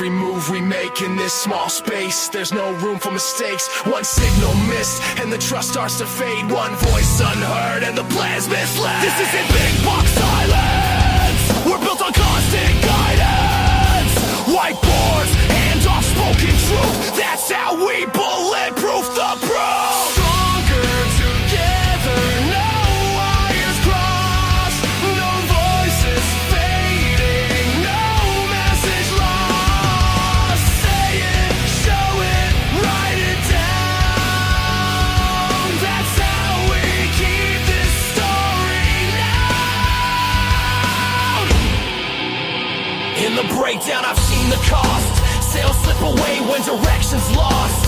every move we make in this small space. There's no room for mistakes. One signal missed and the trust starts to fade. One voice unheard and the plan's misled. This isn't big box silence. We're built on constant guidance. Whiteboards and off-spoken truth. That's how we bulletproof the proof. Stronger together, no wires crossed, no voices fading, no message lost. Say it, show it, write it down. That's how we keep this story loud. In the breakdown, I've seen the cost. Sails slip away when direction's lost.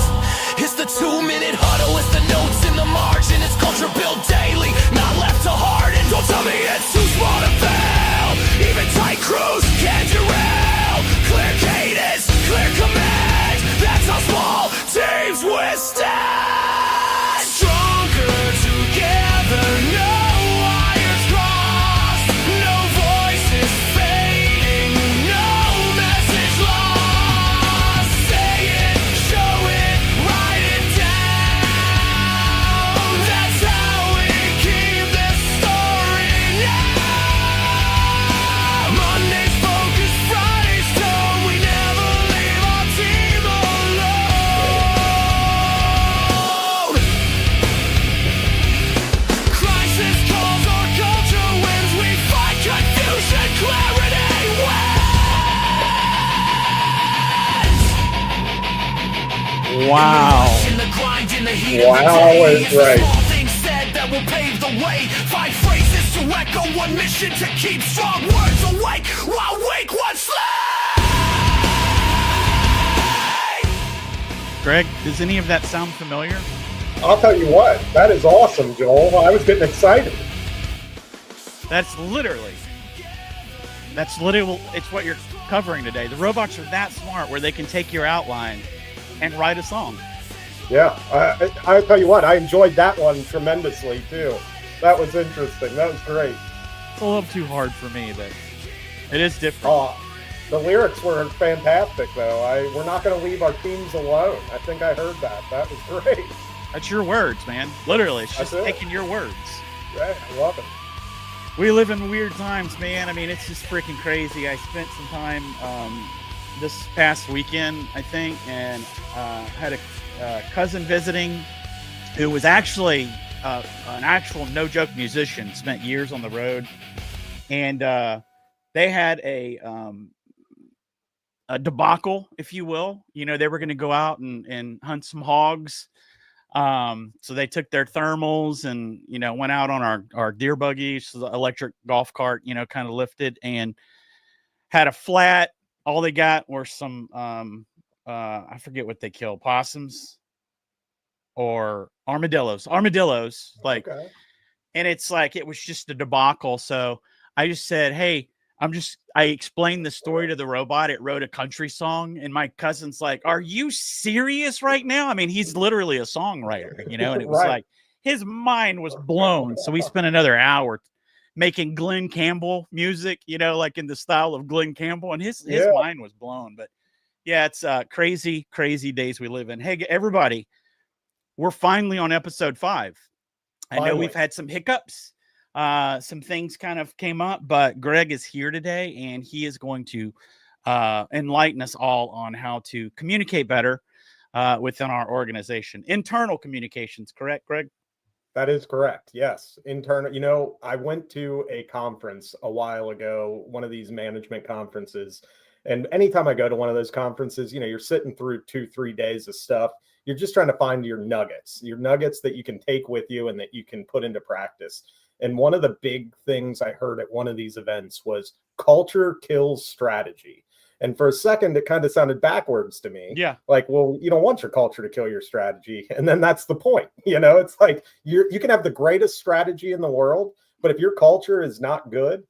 It's the 2-minute huddle, it's the notes in the margin. It's culture built daily, not left to harden. Don't tell me it's too small to fail. Even tight crews can derail. Clear cadence, clear command. That's how small teams withstand. Stronger together, no wires crossed, no voices fading, no message lost. Say it, show it, write it down. That's how we keep this story now. Monday's focus, Friday's tone. We never leave our team alone. Crisis calls, our culture wins. We fight confusion, clarity wins. Wow. In the grind, in the heat of the Wow day. is It's the right. small things said that will pave the way. 5 phrases to echo, one mission to keep strong words awake while weak ones slay. Greg, does any of that sound familiar? I'll tell you what, that is awesome, Joel. I was getting excited. That's literally, it's what you're covering today. The robots are that smart where they can take your outline and write a song. Yeah, I'll tell you what, I enjoyed that one tremendously, too. That was interesting. That was great. It's a little too hard for me, but it is different. The lyrics were fantastic, though. We're not going to leave our teams alone. I think I heard that. That was great. That's your words, man. Literally, it's just That's it. taking your words. Yeah, I love it. We live in weird times, man. I mean, it's just freaking crazy. I spent some time this past weekend, I think, and had a cousin visiting who was actually an actual no-joke musician, spent years on the road. And they had a debacle, if you will. You know, they were going to go out and hunt some hogs. So they took their thermals and, you know, went out on our deer buggies, the electric golf cart, you know, kind of lifted and had a flat. All they got were some, I forget what they killed, possums or armadillos, like, Okay. and it's like, it was just a debacle. So I just said, hey, I explained the story to the robot. It wrote a country song. And my cousin's like, are you serious right now? I mean, he's literally a songwriter, you know, and it was Right. like, his mind was blown. So we spent another hour making Glenn Campbell music, you know, like in the style of Glenn Campbell. And his Yeah. mind was blown. But yeah, it's crazy, crazy days we live in. Hey, everybody, we're finally on episode 5. I know Finally. we've had some hiccups. Some things kind of came up, but Greg is here today and he is going to enlighten us all on how to communicate better within our organization. Internal communications, correct, Greg? That is correct. Yes. Internal. You know, I went to a conference a while ago, one of these management conferences. And anytime I go to one of those conferences, you know, you're sitting through 2-3 days of stuff. You're just trying to find your nuggets that you can take with you and that you can put into practice. And one of the big things I heard at one of these events was culture kills strategy. And for a second, it kind of sounded backwards to me. Yeah. Like, well, you don't want your culture to kill your strategy. And then that's the point. You know, it's like you can have the greatest strategy in the world, but if your culture is not good,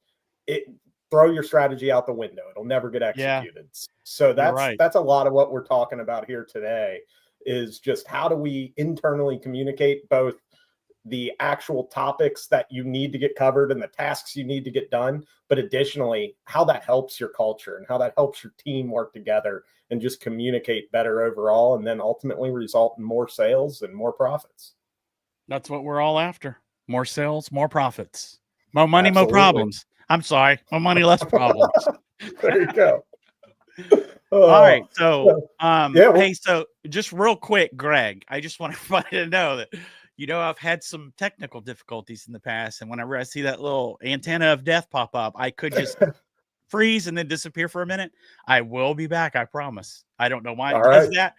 throw your strategy out the window. It'll never get executed. Yeah. So that's a lot of what we're talking about here today is just how do we internally communicate both the actual topics that you need to get covered and the tasks you need to get done, but additionally, how that helps your culture and how that helps your team work together and just communicate better overall, and then ultimately result in more sales and more profits. That's what we're all after. More sales, more profits. More money, Absolutely. more problems. I'm sorry. More money, less problems. There you go. All right. So, yeah, hey, so just real quick, Greg, I just want everybody to know that, I've had some technical difficulties in the past. And whenever I see that little antenna of death pop up, I could just freeze and then disappear for a minute. I will be back. I promise. I don't know why it does that,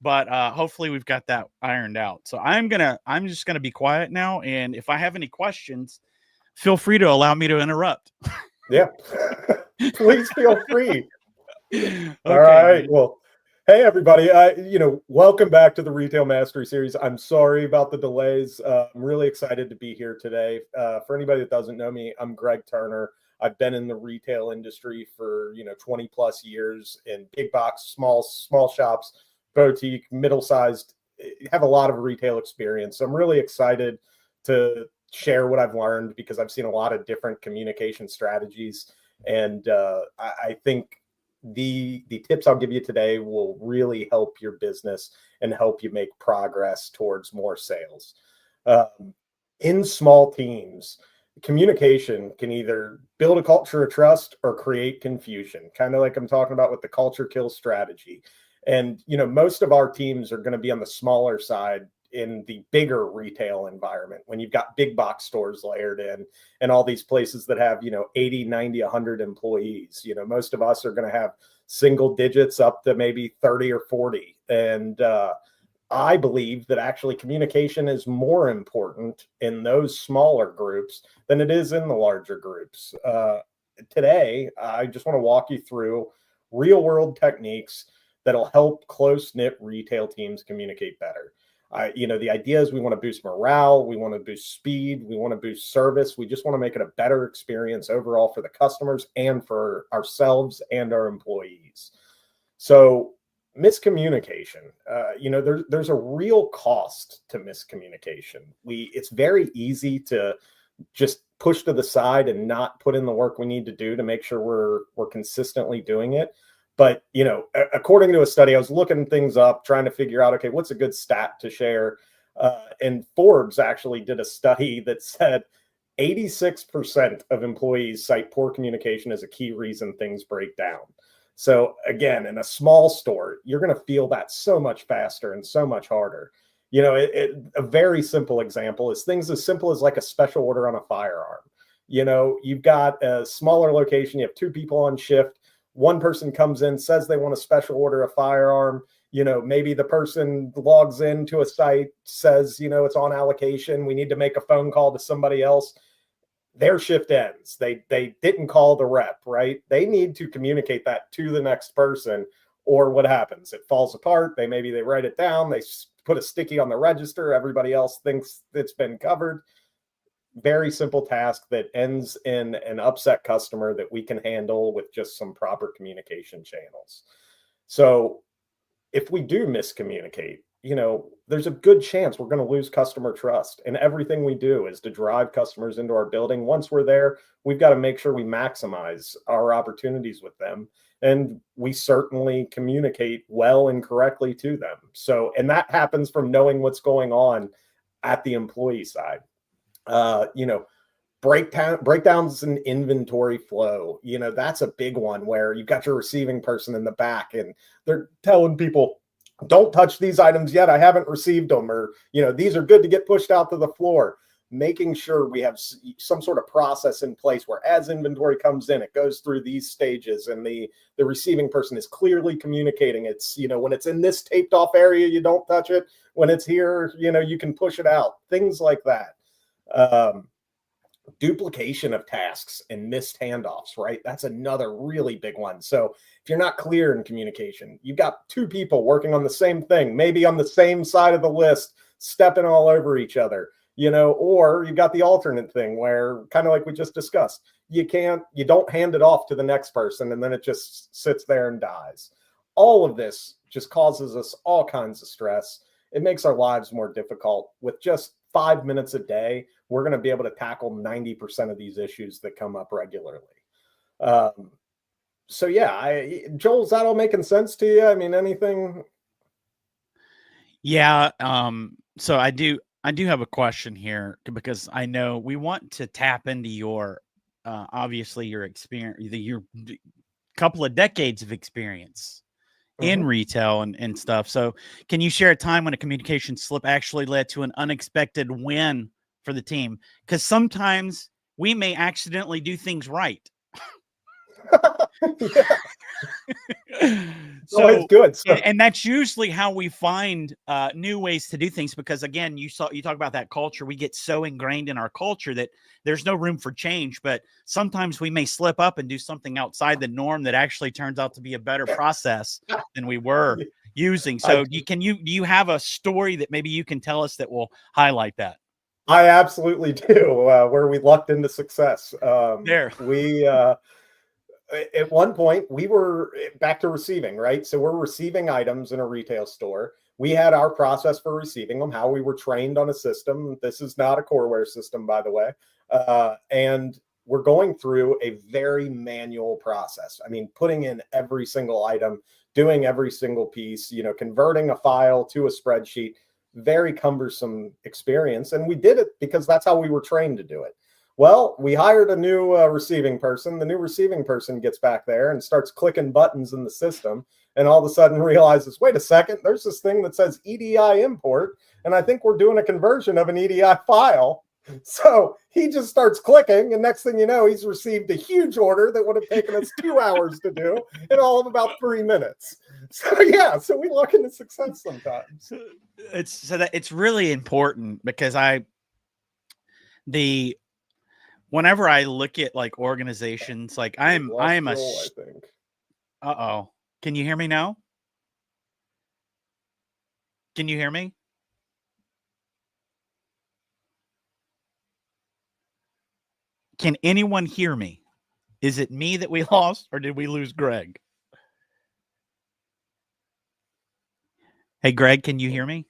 but hopefully we've got that ironed out. So I'm just going to be quiet now. And if I have any questions, feel free to allow me to interrupt. Yeah, please feel free. Okay, all right. man. Well, hey everybody. Welcome back to the Retail Mastery Series. I'm sorry about the delays. I'm really excited to be here today. For anybody that doesn't know me, I'm Greg Turner. I've been in the retail industry for 20 plus years in big box, small shops, boutique, middle-sized. Have a lot of retail experience. So I'm really excited to share what I've learned because I've seen a lot of different communication strategies, and I think the tips I'll give you today will really help your business and help you make progress towards more sales. In small teams, communication can either build a culture of trust or create confusion, kind of like I'm talking about with the culture kill strategy. And, most of our teams are going to be on the smaller side in the bigger retail environment when you've got big box stores layered in and all these places that have 80, 90, 100 employees. Most of us are going to have single digits up to maybe 30 or 40, and I believe that actually communication is more important in those smaller groups than it is in the larger groups. Today I just want to walk you through real world techniques that'll help close knit retail teams communicate better. The idea is we want to boost morale, we want to boost speed, we want to boost service. We just want to make it a better experience overall for the customers and for ourselves and our employees. So miscommunication, there's a real cost to miscommunication. It's very easy to just push to the side and not put in the work we need to do to make sure we're consistently doing it. But, according to a study, I was looking things up, trying to figure out, okay, what's a good stat to share? And Forbes actually did a study that said 86% of employees cite poor communication as a key reason things break down. So again, in a small store, you're going to feel that so much faster and so much harder. A very simple example is things as simple as like a special order on a firearm. You've got a smaller location, you have two people on shift. One person comes in, says they want a special order a firearm. Maybe the person logs into a site, says, it's on allocation. We need to make a phone call to somebody else. Their shift ends. They didn't call the rep, right? They need to communicate that to the next person, or what happens? It falls apart. They write it down. They put a sticky on the register. Everybody else thinks it's been covered. Very simple task that ends in an upset customer that we can handle with just some proper communication channels. So if we do miscommunicate, there's a good chance we're going to lose customer trust. And everything we do is to drive customers into our building. Once we're there, we've got to make sure we maximize our opportunities with them. And we certainly communicate well and correctly to them. And that happens from knowing what's going on at the employee side. Breakdowns in inventory flow. That's a big one where you've got your receiving person in the back and they're telling people, don't touch these items yet. I haven't received them, or, these are good to get pushed out to the floor. Making sure we have some sort of process in place where as inventory comes in, it goes through these stages and the receiving person is clearly communicating. It's, when it's in this taped off area, you don't touch it. When it's here, you can push it out. Things like that. Duplication of tasks and missed handoffs, right? That's another really big one. So if you're not clear in communication, you've got two people working on the same thing, maybe on the same side of the list, stepping all over each other, or you've got the alternate thing where, kind of like we just discussed, you don't hand it off to the next person and then it just sits there and dies. All of this just causes us all kinds of stress. It makes our lives more difficult. With just 5 minutes a day, we're going to be able to tackle 90% of these issues that come up regularly. So yeah, Joel, is that all making sense to you? I mean, anything? Yeah. So I do have a question here because I know we want to tap into your obviously your experience, your couple of decades of experience in retail and stuff. So can you share a time when a communication slip actually led to an unexpected win for the team? Because sometimes we may accidentally do things right. Yeah. So it's good. So, and that's usually how we find new ways to do things, because again, you talk about that culture. We get so ingrained in our culture that there's no room for change, but sometimes we may slip up and do something outside the norm that actually turns out to be a better process than we were using. So do you have a story that maybe you can tell us that will highlight that? I absolutely do. Where we lucked into success. We at one point we were back to receiving, right? So we're receiving items in a retail store. We had our process for receiving them, how we were trained on a system. This is not a Coreware system, by the way. And we're going through a very manual process. I mean, putting in every single item, doing every single piece, converting a file to a spreadsheet, very cumbersome experience. And we did it because that's how we were trained to do it. Well, we hired a new receiving person. The new receiving person gets back there and starts clicking buttons in the system, and all of a sudden realizes, wait a second, there's this thing that says EDI import, and I think we're doing a conversion of an EDI file. So he just starts clicking, and next thing you know, he's received a huge order that would have taken us 2 hours to do in all of about 3 minutes. So yeah, so we look into success sometimes. It's really important because whenever I look at like organizations, like I am a I think. Uh-oh. Can you hear me now? Can you hear me? Can anyone hear me? Is it me that we lost, or did we lose Greg? Hey, Greg, can you hear me?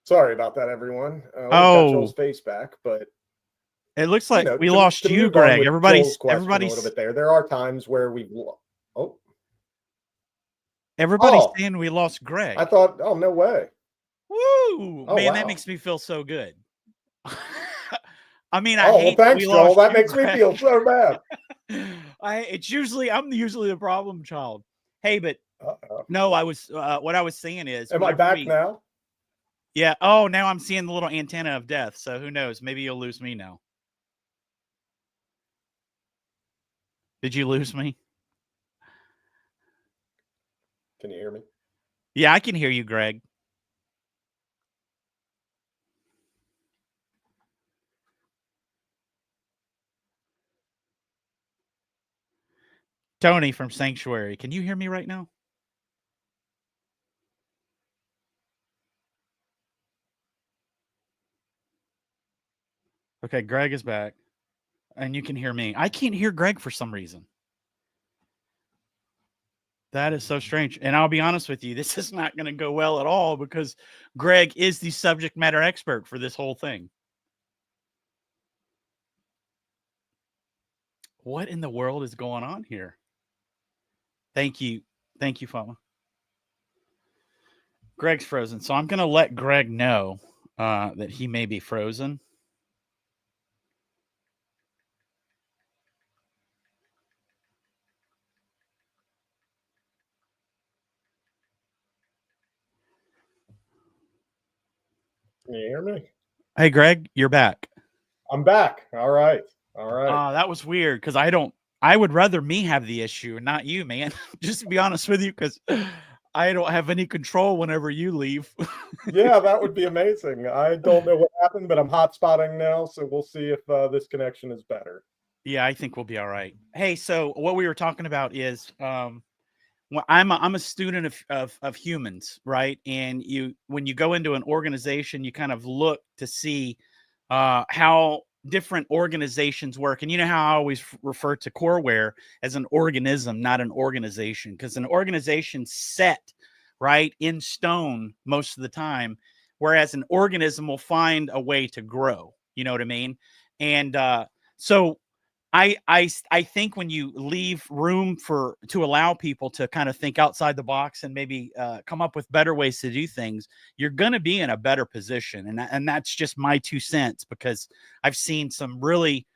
Sorry about that, everyone. We got Joel's face back, but it looks like we lost you, Greg. Everybody's a little bit there. There are times where we everybody's saying we lost Greg. I thought, oh no way. Woo! Man, wow. That makes me feel so good. I mean, thanks, Joel. That makes me feel so bad. I'm usually the problem child. Hey, but no, I was what I was saying is, am I back now? Yeah. Oh, now I'm seeing the little antenna of death. So who knows? Maybe you'll lose me now. Did you lose me? Can you hear me? Yeah, I can hear you, Greg. Tony from Sanctuary, can you hear me right now? Okay, Greg is back, and you can hear me. I can't hear Greg for some reason. That is so strange. And I'll be honest with you, this is not going to go well at all because Greg is the subject matter expert for this whole thing. What in the world is going on here? Thank you. Thank you, Fama. Greg's frozen. So I'm going to let Greg know that he may be frozen. Can you hear me? Hey, Greg, you're back. I'm back. All right. That was weird because I would rather me have the issue and not you, man. Just to be honest with you, because I don't have any control whenever you leave. Yeah, that would be amazing. I don't know what happened, but I'm hotspotting now, so we'll see if this connection is better. Yeah, I think we'll be all right. Hey, so what we were talking about is well, I'm a student of humans, right? And when you go into an organization, you kind of look to see how different organizations work. And you know how I always refer to Coreware as an organism, not an organization, because an organization's set right in stone most of the time, whereas an organism will find a way to grow. You know what I mean? And so I think when you leave room to allow people to kind of think outside the box and maybe come up with better ways to do things, you're going to be in a better position. And that's just my 2 cents, because I've seen some really,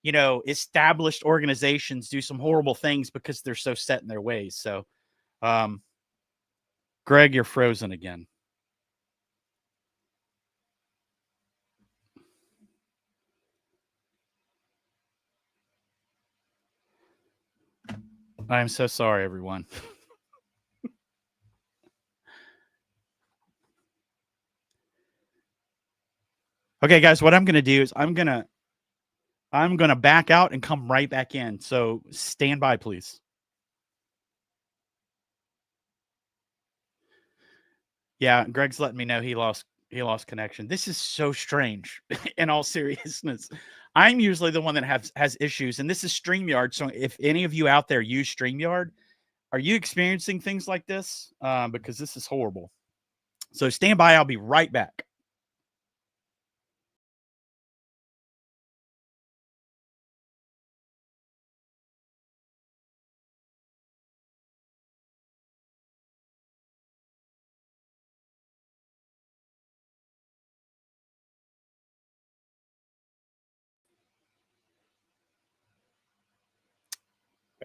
established organizations do some horrible things because they're so set in their ways. So, Greg, you're frozen again. I'm so sorry, everyone. Okay, guys, what I'm going to do is I'm going to back out and come right back in. So stand by, please. Yeah, Greg's letting me know he lost connection. This is so strange. In all seriousness, I'm usually the one that has issues, and this is StreamYard. So if any of you out there use StreamYard, are you experiencing things like this? Because this is horrible. So stand by. I'll be right back.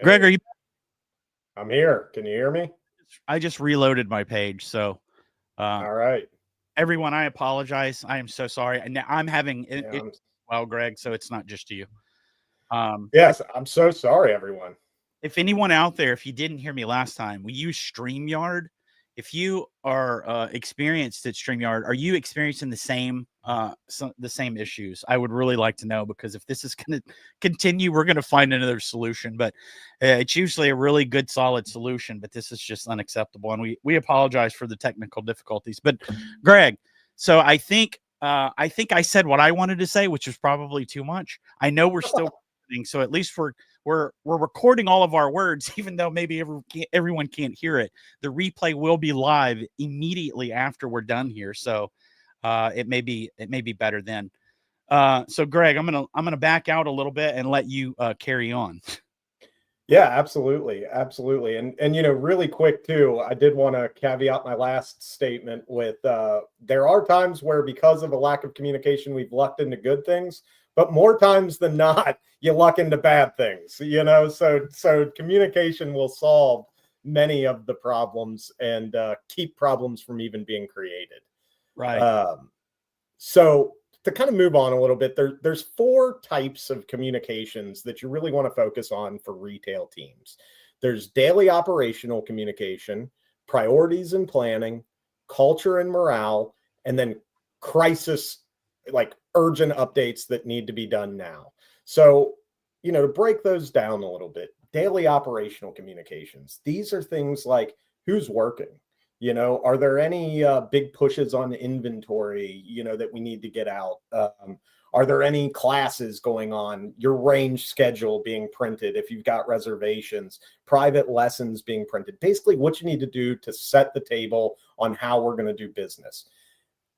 Greg, are you? I'm here. Can you hear me? I just reloaded my page. So, all right. Everyone, I apologize. I am so sorry. And I'm having it, well, Greg, so it's not just you. Yes, I'm so sorry, everyone. If anyone out there, if you didn't hear me last time, we use StreamYard. If you are experienced at StreamYard, are you experiencing the same issues? I would really like to know, because if this is going to continue, we're going to find another solution. But it's usually a really good, solid solution. But this is just unacceptable, and we apologize for the technical difficulties. But Greg, so I think I said what I wanted to say, which was probably too much. I know we're still recording, so at least we're recording all of our words, even though maybe everyone can't hear it. The replay will be live immediately after we're done here, so it may be better then. So Greg, I'm gonna back out a little bit and let you carry on. Yeah, absolutely. And really quick too, I did want to caveat my last statement with there are times where, because of a lack of communication, we've lucked into good things, but more times than not, you luck into bad things. So communication will solve many of the problems and keep problems from even being created. Right. So to kind of move on a little bit, there's 4 types of communications that you really want to focus on for retail teams. There's daily operational communication, priorities and planning, culture and morale, and then crisis, like urgent updates that need to be done now. So, to break those down a little bit, daily operational communications, these are things like who's working. Are there any big pushes on inventory, that we need to get out? Are there any classes going on? Your range schedule being printed if you've got reservations, private lessons being printed. Basically, what you need to do to set the table on how we're going to do business.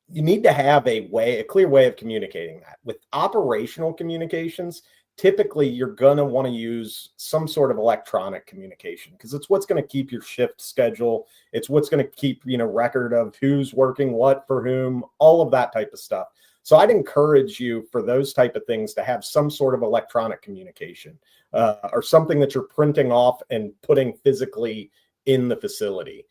You need to have a clear way of communicating that. With operational communications, typically you're going to want to use some sort of electronic communication, because it's what's going to keep your shift schedule. It's what's going to keep, record of who's working what for whom, all of that type of stuff. So I'd encourage you for those type of things to have some sort of electronic communication or something that you're printing off and putting physically in the facility.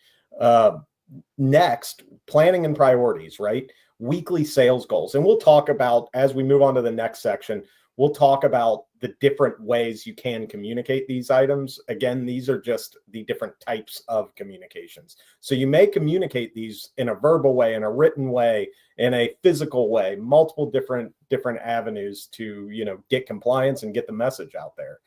Next, planning and priorities, right? Weekly sales goals. And we'll talk about, as we move on to the next section, we'll talk about the different ways you can communicate these items. Again, these are just the different types of communications. So you may communicate these in a verbal way, in a written way, in a physical way, multiple different avenues to, get compliance and get the message out there.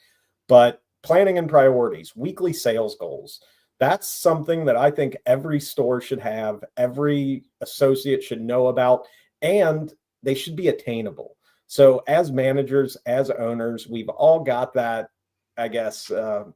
But planning and priorities, weekly sales goals, that's something that I think every store should have, every associate should know about, and they should be attainable. So as managers, as owners, we've all got that, I guess,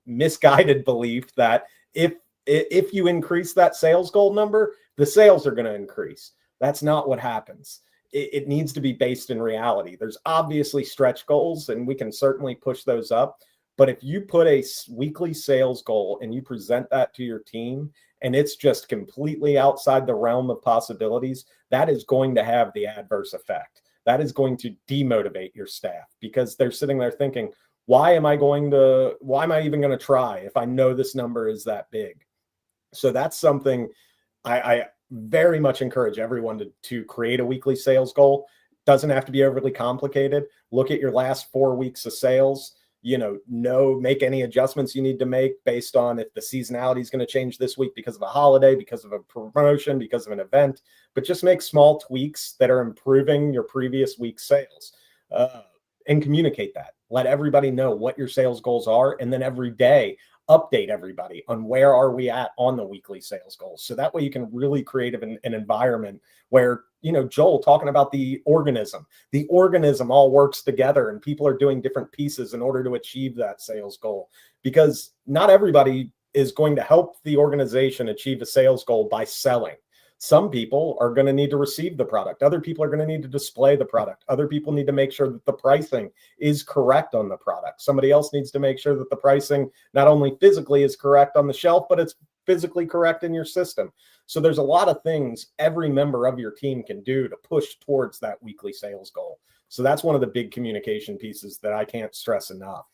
misguided belief that if you increase that sales goal number, the sales are going to increase. That's not what happens. It needs to be based in reality. There's obviously stretch goals, and we can certainly push those up. But if you put a weekly sales goal and you present that to your team, and it's just completely outside the realm of possibilities, that is going to have the adverse effect. That is going to demotivate your staff, because they're sitting there thinking, why am I even going to try if I know this number is that big? So that's something I very much encourage everyone to create a weekly sales goal. Doesn't have to be overly complicated. Look at your last 4 weeks of sales. Make any adjustments you need to make based on if the seasonality is going to change this week because of a holiday, because of a promotion, because of an event, but just make small tweaks that are improving your previous week's sales, and communicate that. Let everybody know what your sales goals are. And then every day, update everybody on where are we at on the weekly sales goals. So that way you can really create an environment where, Joel talking about the organism all works together, and people are doing different pieces in order to achieve that sales goal, because not everybody is going to help the organization achieve a sales goal by selling. Some people are going to need to receive the product. Other people are going to need to display the product. Other people need to make sure that the pricing is correct on the product. Somebody else needs to make sure that the pricing not only physically is correct on the shelf, but it's physically correct in your system. So there's a lot of things every member of your team can do to push towards that weekly sales goal. So that's one of the big communication pieces that I can't stress enough.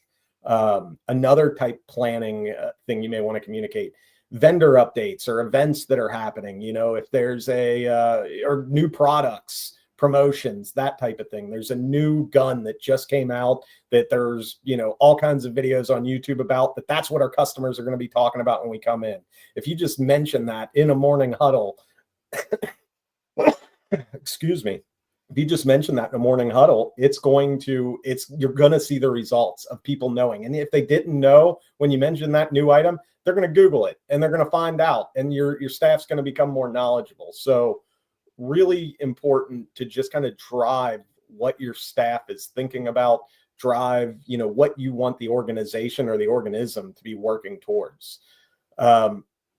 Another type planning thing you may want to communicate: vendor updates or events that are happening, if there's or new products, promotions, that type of thing. There's a new gun that just came out that there's, all kinds of videos on YouTube about that's what our customers are going to be talking about when we come in. If you just mention that in a morning huddle, excuse me, if you just mention that in a morning huddle, you're going to see the results of people knowing. And if they didn't know when you mentioned that new item, they're going to Google it and they're going to find out, and your staff's going to become more knowledgeable. So really important to just kind of drive what your staff is thinking about, drive, what you want the organization or the organism to be working towards.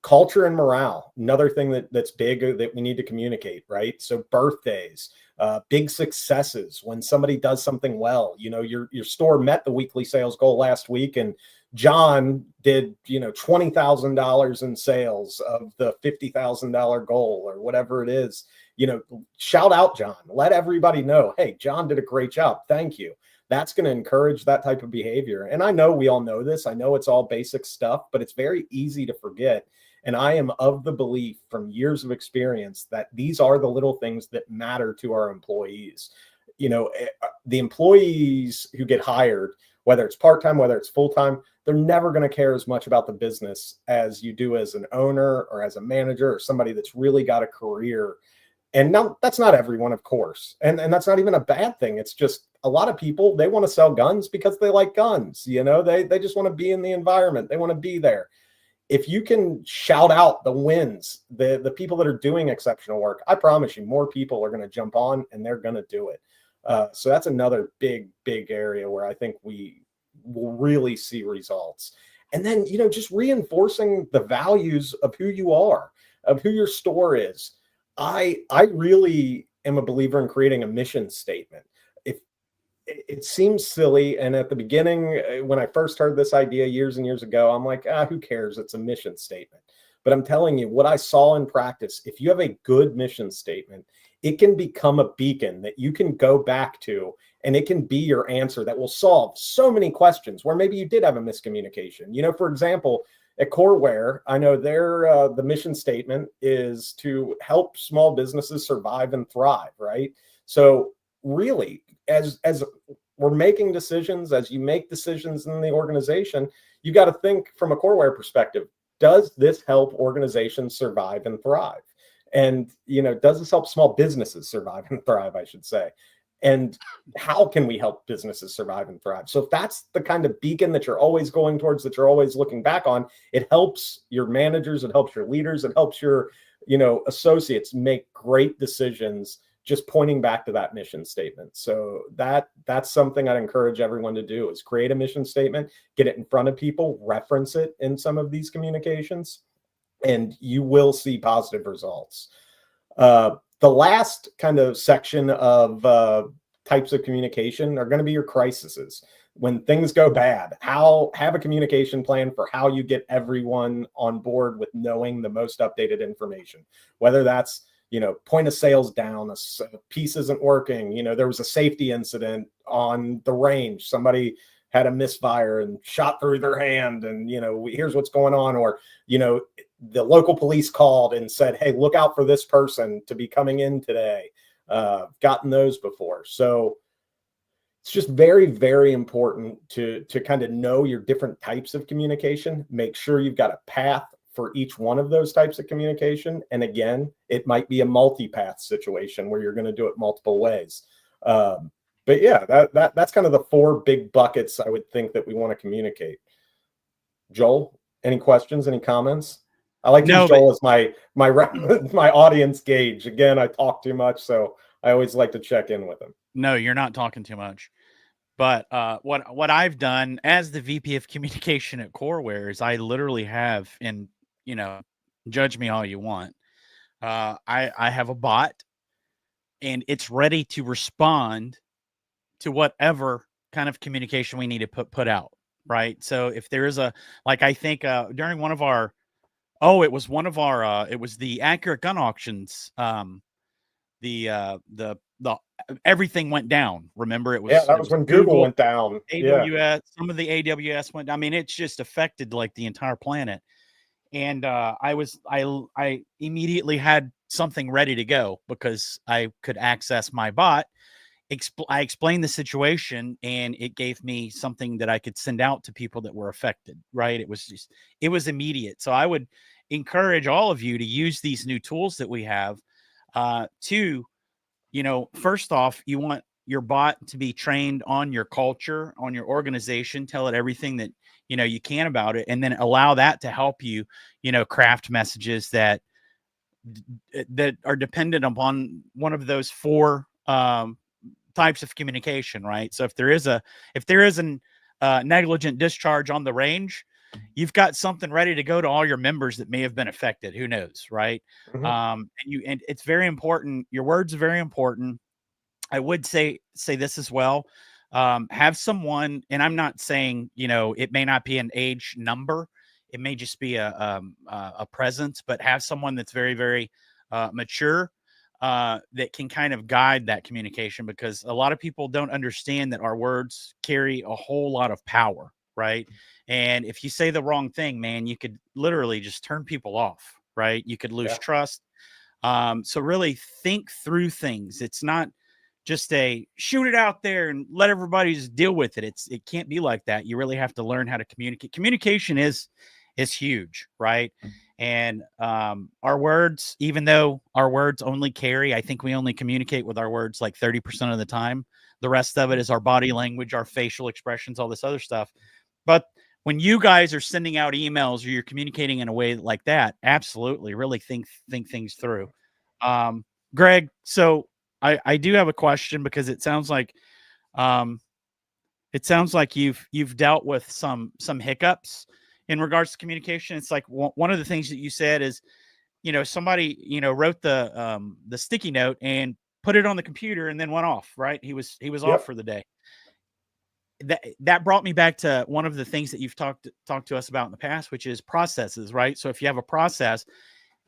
Culture and morale, another thing that's big that we need to communicate, right? So birthdays, big successes, when somebody does something well, your store met the weekly sales goal last week, and John did, $20,000 in sales of the $50,000 goal or whatever it is. Shout out John, let everybody know, hey, John did a great job. Thank you. That's going to encourage that type of behavior. And I know we all know this. I know it's all basic stuff, but it's very easy to forget. And I am of the belief from years of experience that these are the little things that matter to our employees. The employees who get hired, whether it's part-time, whether it's full-time, they're never going to care as much about the business as you do as an owner or as a manager or somebody that's really got a career. And now that's not everyone, of course. And that's not even a bad thing. It's just a lot of people, they want to sell guns because they like guns. They just want to be in the environment. They want to be there. If you can shout out the wins, the people that are doing exceptional work, I promise you more people are going to jump on and they're going to do it. So that's another big area where I think we will really see results. And then, just reinforcing the values of who you are, of who your store is. I really am a believer in creating a mission statement. It seems silly, and at the beginning, when I first heard this idea years and years ago, I'm like, who cares? It's a mission statement. But I'm telling you, what I saw in practice, if you have a good mission statement, it can become a beacon that you can go back to, and it can be your answer that will solve so many questions where maybe you did have a miscommunication. For example, at Coreware, I know the mission statement is to help small businesses survive and thrive, right? So really, as we're making decisions, as you make decisions in the organization, you got to think from a Coreware perspective. Does this help organizations survive and thrive? And, does this help small businesses survive and thrive, I should say? And how can we help businesses survive and thrive? So if that's the kind of beacon that you're always going towards, that you're always looking back on, it helps your managers, it helps your leaders, it helps your, associates make great decisions just pointing back to that mission statement. So that's something I'd encourage everyone to do, is create a mission statement, get it in front of people, reference it in some of these communications, and you will see positive results. The last kind of section of types of communication are going to be your crises. When things go bad, have a communication plan for how you get everyone on board with knowing the most updated information, whether that's, point of sales down, a piece isn't working. There was a safety incident on the range. Somebody had a misfire and shot through their hand, and here's what's going on. Or the local police called and said, hey, look out for this person to be coming in today. Gotten those before. So it's just very, very important to kind of know your different types of communication. Make sure you've got a path for each one of those types of communication. And again, it might be a multi-path situation where you're going to do it multiple ways. But yeah, that's kind of the 4 big buckets I would think that we want to communicate. Joel, any questions, any comments? I like to use Joel as my audience gauge. Again, I talk too much, so I always like to check in with him. No, you're not talking too much. But what I've done as the VP of communication at Coreware is I literally have, and judge me all you want, I have a bot, and it's ready to respond to whatever kind of communication we need to put out, right? So if there is I think during one of our, it was the Accurate Gun Auctions, the everything went down. Remember, that was when Google went down. AWS, some of the AWS went down. I mean, it's just affected like the entire planet. And I immediately had something ready to go because I could access my bot. I explained the situation, and it gave me something that I could send out to people that were affected, right? It was immediate. So I would encourage all of you to use these new tools that we have to, first off, you want your bot to be trained on your culture, on your organization, tell it everything that, you can about it, and then allow that to help you, craft messages that are dependent upon one of those 4 types of communication, right? So if there is an negligent discharge on the range, you've got something ready to go to all your members that may have been affected. Who knows, right? Mm-hmm. And it's very important. Your words are very important. I would say this as well. Have someone, and I'm not saying, it may not be an age number. It may just be a presence, but have someone that's very, very mature that can kind of guide that communication, because a lot of people don't understand that our words carry a whole lot of power, right? And if you say the wrong thing, man, you could literally just turn people off, right? You could lose trust. So really think through things. It's not just a shoot it out there and let everybody just deal with it. It can't be like that. You really have to learn how to communicate. Communication is huge, right? And our words, even though our words only carry, I think we only communicate with our words like 30% of the time. The rest of it is our body language, our facial expressions, all this other stuff. But when you guys are sending out emails or you're communicating in a way like that, absolutely, really think things through. Greg, so I do have a question, because it sounds like you've dealt with some hiccups in regards to communication. It's like one of the things that you said is, somebody, wrote the sticky note and put it on the computer and then went off, right? He was off for the day. That brought me back to one of the things that you've talked to us about in the past, which is processes, right? So if you have a process,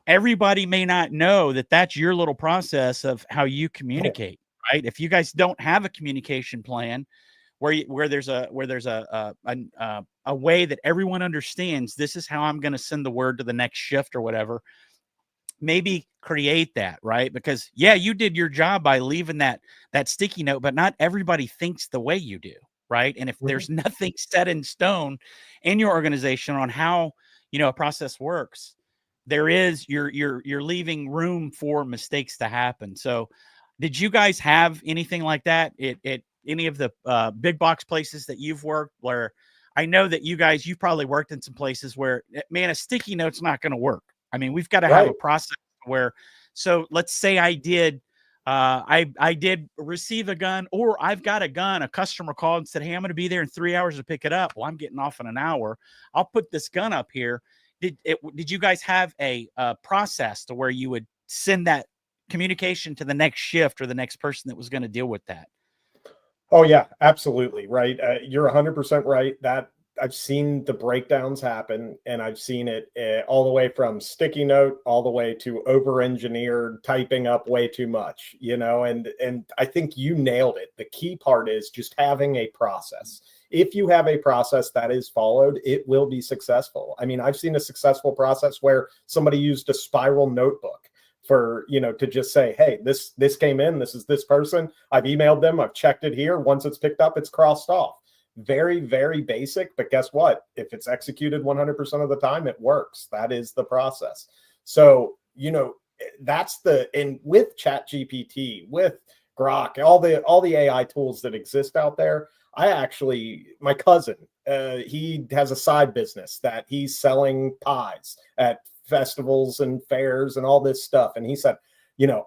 everybody may not know that that's your little process of how you communicate, right? If you guys don't have a communication plan where there's a way that everyone understands, this is how I'm going to send the word to the next shift or whatever, maybe create that, right? Because you did your job by leaving that sticky note, but not everybody thinks the way you do, right? And if there's nothing set in stone in your organization on how, a process works, you're leaving room for mistakes to happen. So did you guys have anything like that at any of the big box places that you've worked, where I know that you've probably worked in some places where, man, a sticky note's not going to work. I mean, we've got to have a process where, so let's say I did receive a gun, or I've got a gun, a customer called and said, hey, I'm going to be there in 3 hours to pick it up. Well, I'm getting off in an hour. I'll put this gun up here. Did you guys have a process to where you would send that communication to the next shift or the next person that was going to deal with that. Oh yeah, absolutely. Right. You're 100% right. That I've seen the breakdowns happen, and I've seen it all the way from sticky note all the way to over-engineered typing up way too much, and I think you nailed it. The key part is just having a process. If you have a process that is followed, it will be successful. I mean, I've seen a successful process where somebody used a spiral notebook for, to just say, hey, this came in, this is this person, I've emailed them, I've checked it here. Once it's picked up, it's crossed off. Very, very basic, but guess what? If it's executed 100% of the time, it works. That is the process. So, and with ChatGPT, with Grok, all the AI tools that exist out there, my cousin, he has a side business that he's selling pies at festivals and fairs and all this stuff. And he said,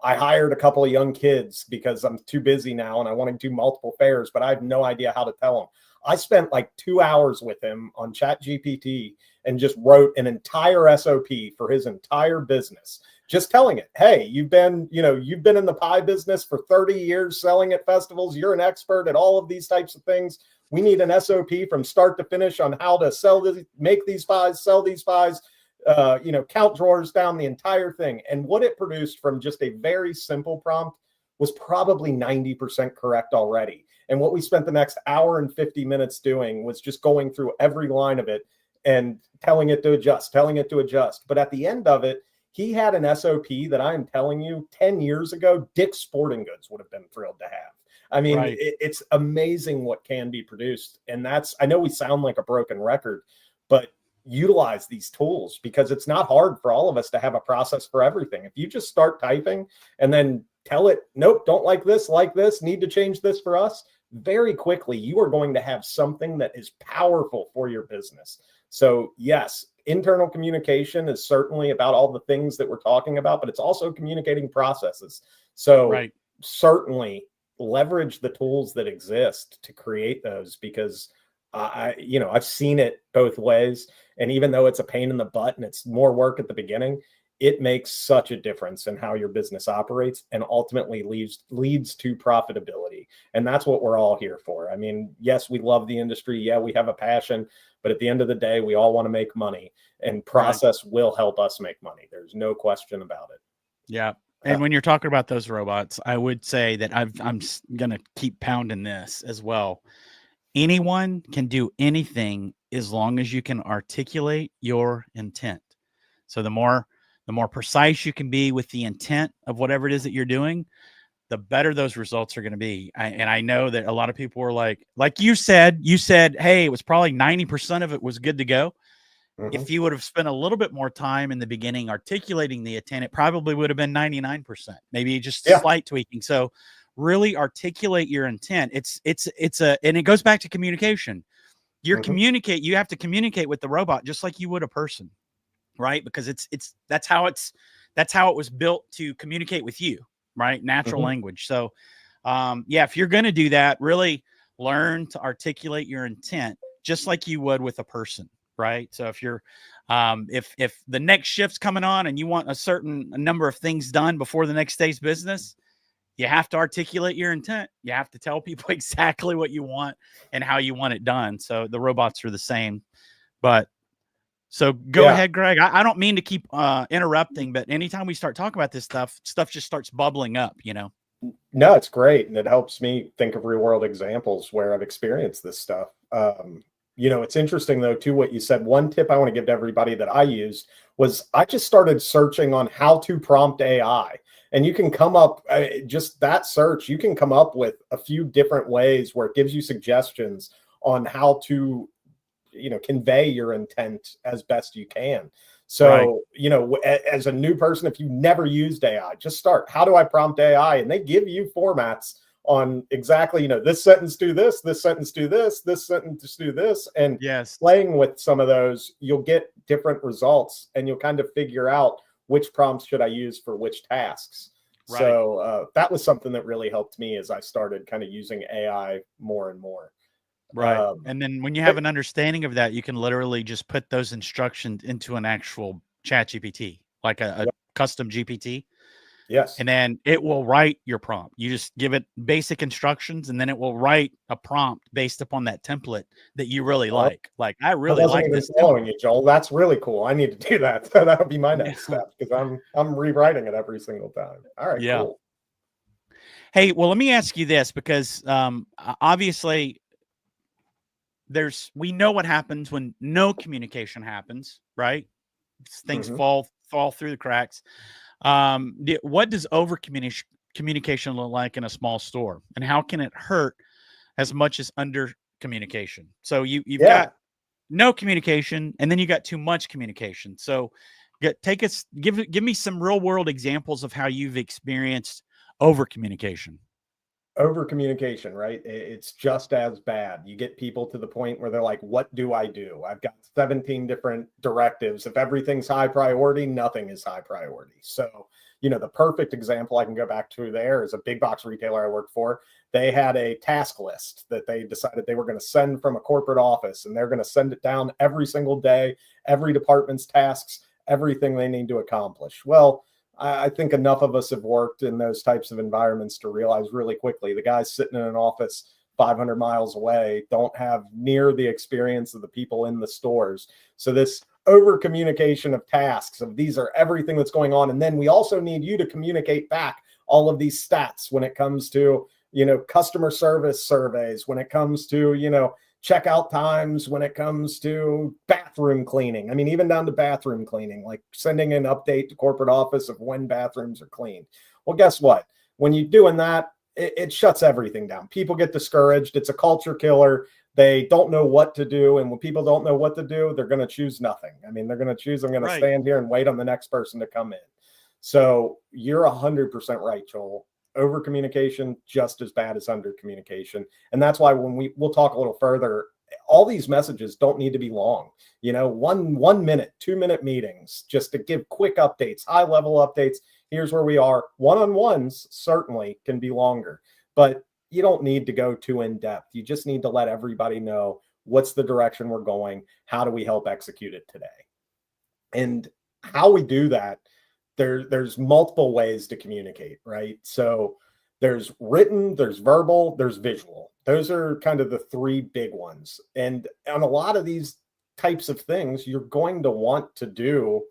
I hired a couple of young kids because I'm too busy now and I want to do multiple fairs, but I have no idea how to tell them. I spent like 2 hours with him on ChatGPT and just wrote an entire SOP for his entire business. Just telling it, hey, you've been in the pie business for 30 years selling at festivals. You're an expert at all of these types of things. We need an SOP from start to finish on how to sell this, make these pies, sell these pies, count drawers down, the entire thing. And what it produced from just a very simple prompt was probably 90% correct already. And what we spent the next hour and 50 minutes doing was just going through every line of it and telling it to adjust. But at the end of it, he had an SOP that I'm telling you 10 years ago, Dick's Sporting Goods would have been thrilled to have. I mean, Right. It's amazing what can be produced. And I know we sound like a broken record, but utilize these tools because it's not hard for all of us to have a process for everything. If you just start typing and then tell it, nope, don't like this, need to change this for us, very quickly, you are going to have something that is powerful for your business. So yes, internal communication is certainly about all the things that we're talking about, but it's also communicating processes. So Right. certainly leverage the tools that exist to create those, because I've seen it both ways. And even though it's a pain in the butt and it's more work at the beginning, it makes such a difference in how your business operates and ultimately leads to profitability. And that's what we're all here for. I mean, yes, we love the industry. Yeah, we have a passion, but at the end of the day, we all want to make money, and process will help us make money. There's no question about it. Yeah. And when you're talking about those robots, I would say that I'm going to keep pounding this as well. Anyone can do anything as long as you can articulate your intent. So the more precise you can be with the intent of whatever it is that you're doing, the better those results are going to be. And I know that a lot of people were like you said, hey, it was probably 90% of it was good to go. Mm-hmm. If you would have spent a little bit more time in the beginning articulating the intent, it probably would have been 99%, maybe just slight tweaking. So really articulate your intent. And it goes back to communication. You have to communicate with the robot just like you would a person, right? Because that's how it was built to communicate with you, right? Natural language. So if you're going to do that, really learn to articulate your intent just like you would with a person, right? So if you're if the next shift's coming on and you want a certain number of things done before the next day's business, you have to articulate your intent. You have to tell people exactly what you want and how you want it done. So the robots are the same. But so go ahead, Greg. I don't mean to keep interrupting, but anytime we start talking about this stuff just starts bubbling up, No, it's great. And it helps me think of real world examples where I've experienced this stuff. It's interesting though, too, what you said. One tip I want to give to everybody that I used was I just started searching on how to prompt AI. And you can come up, just that search, you can come up with a few different ways where it gives you suggestions on how to, convey your intent as best you can. So, as a new person, if you never used AI, just start. How do I prompt AI? And they give you formats on exactly, this sentence do this sentence do this sentence do this. And playing with some of those, you'll get different results and you'll kind of figure out which prompts should I use for which tasks. Right. So that was something that really helped me as I started kind of using AI more and more. Right. And then when you have an understanding of that, you can literally just put those instructions into an actual ChatGPT, like a custom GPT. Yes. And then it will write your prompt. You just give it basic instructions, and then it will write a prompt based upon that template that you really like. Like, I really like this following you, Joel. That's really cool. I need to do that. So that'll be my next step, because I'm rewriting it every single time. All right, yeah. cool. Hey, well, let me ask you this, because obviously we know what happens when no communication happens, right? Things fall through the cracks. What does over communication look like in a small store, and how can it hurt as much as under communication? So you've got no communication, and then you got too much communication. So give me some real world examples of how you've experienced over communication. Over communication, right? It's just as bad. You get people to the point where they're like, what do I do? I've got 17 different directives. If everything's high priority, nothing is high priority. So, the perfect example I can go back to there is a big box retailer I worked for. They had a task list that they decided they were going to send from a corporate office, and they're going to send it down every single day, every department's tasks, everything they need to accomplish. Well, I think enough of us have worked in those types of environments to realize really quickly the guys sitting in an office 500 miles away don't have near the experience of the people in the stores. So this over communication of tasks, of these are everything that's going on. And then we also need you to communicate back all of these stats when it comes to, customer service surveys, when it comes to, checkout times, when it comes to bathroom cleaning. I mean, even down to bathroom cleaning, like sending an update to corporate office of when bathrooms are cleaned. Well, guess what? When you're doing that, it shuts everything down. People get discouraged. It's a culture killer. They don't know what to do. And when people don't know what to do, they're going to choose nothing. I mean, they're going to choose, I'm going to stand here and wait on the next person to come in. So you're 100% right, Joel. Over communication, just as bad as under communication. And that's why when we'll talk a little further, all these messages don't need to be long. 1 minute, 2 minute meetings, just to give quick updates, high level updates. Here's where we are. One-on-ones certainly can be longer, but you don't need to go too in depth. You just need to let everybody know what's the direction we're going. How do we help execute it today? And how we do that, there's multiple ways to communicate, right? So there's written, there's verbal, there's visual. Those are kind of the three big ones. And on a lot of these types of things, you're going to want to do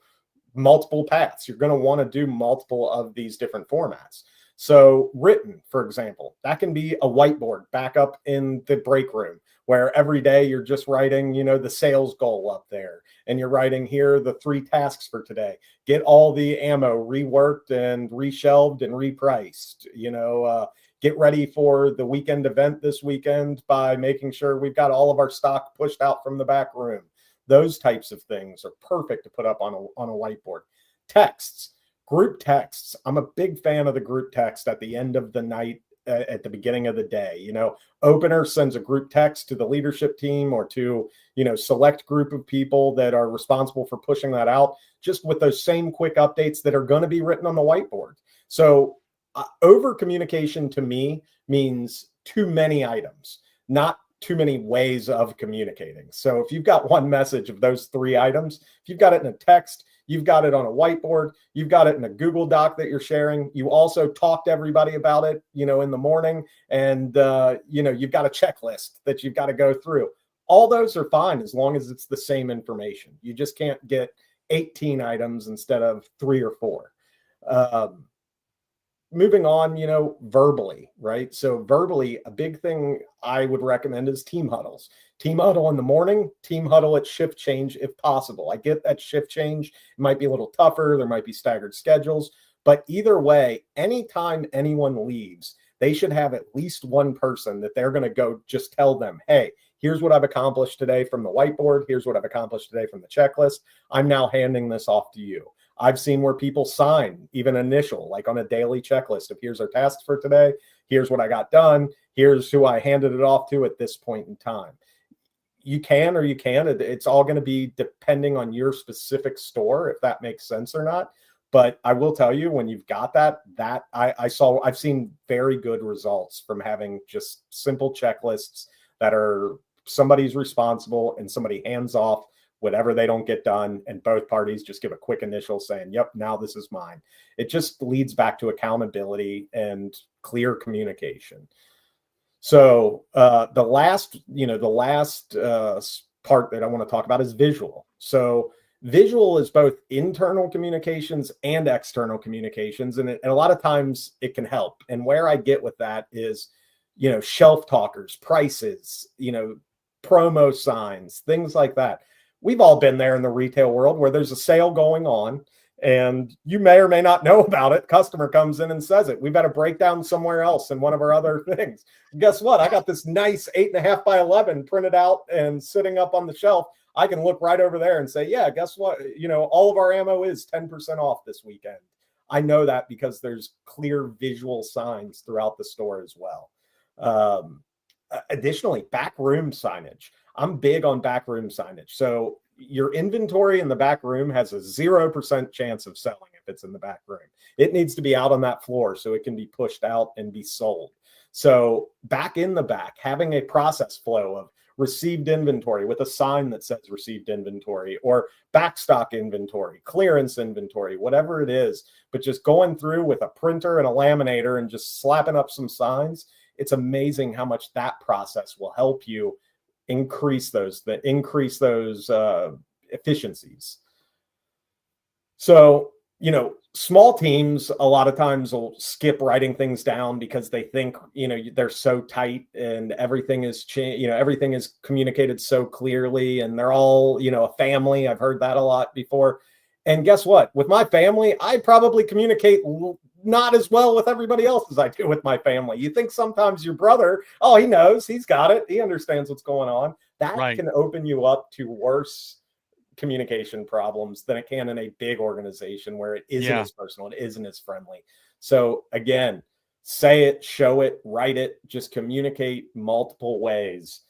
multiple paths. You're going to want to do multiple of these different formats. So written, for example, that can be a whiteboard back up in the break room, where every day you're just writing, the sales goal up there, and you're writing here the 3 tasks for today. Get all the ammo reworked and reshelved and repriced. Get ready for the weekend event this weekend by making sure we've got all of our stock pushed out from the back room. Those types of things are perfect to put up on a whiteboard. Texts, group texts. I'm a big fan of the group text at the end of the night, at the beginning of the day. Opener sends a group text to the leadership team or to, select group of people that are responsible for pushing that out, just with those same quick updates that are going to be written on the whiteboard. So over communication to me means too many items, not too many ways of communicating. So if you've got one message of those 3 items, if you've got it in a text, you've got it on a whiteboard, you've got it in a Google Doc that you're sharing, you also talk to everybody about it, in the morning, and, you've got a checklist that you've got to go through. All those are fine as long as it's the same information. You just can't get 18 items instead of 3 or 4. Moving on, verbally, right? So verbally, a big thing I would recommend is team huddles. Team huddle in the morning, team huddle at shift change if possible. I get that shift change. It might be a little tougher. There might be staggered schedules. But either way, anytime anyone leaves, they should have at least one person that they're going to go just tell them, hey, here's what I've accomplished today from the whiteboard. Here's what I've accomplished today from the checklist. I'm now handing this off to you. I've seen where people sign even initial, like on a daily checklist of here's our tasks for today. Here's what I got done. Here's who I handed it off to at this point in time. You can or you can't. It's all going to be depending on your specific store, if that makes sense or not. But I will tell you, when you've got that I've seen very good results from having just simple checklists that are somebody's responsible and somebody hands off whatever they don't get done, and both parties just give a quick initial saying, yep, now this is mine. It just leads back to accountability and clear communication. So the last part that I want to talk about is visual. So visual is both internal communications and external communications. And a lot of times it can help. And where I get with that is, shelf talkers, prices, promo signs, things like that. We've all been there in the retail world where there's a sale going on and you may or may not know about it. Customer comes in and says it. We've got a breakdown somewhere else in one of our other things. Guess what? I got this nice 8.5 by 11 printed out and sitting up on the shelf. I can look right over there and say, yeah, guess what? All of our ammo is 10% off this weekend. I know that because there's clear visual signs throughout the store as well. Additionally, backroom signage. I'm big on backroom signage. So your inventory in the back room has a 0% chance of selling if it's in the back room. It needs to be out on that floor so it can be pushed out and be sold. So back in the back, having a process flow of received inventory with a sign that says received inventory, or backstock inventory, clearance inventory, whatever it is, but just going through with a printer and a laminator and just slapping up some signs. It's amazing how much that process will help you increase those efficiencies. So, small teams a lot of times will skip writing things down because they think, they're so tight and everything is everything is communicated so clearly and they're all, a family. I've heard that a lot before. And guess what? With my family, I probably communicate not as well with everybody else as I do with my family. You think sometimes your brother, oh, he knows, he's got it, he understands what's going on. That can open you up to worse communication problems than it can in a big organization where it isn't as personal, it isn't as friendly. So again, say it, show it, write it, just communicate multiple ways,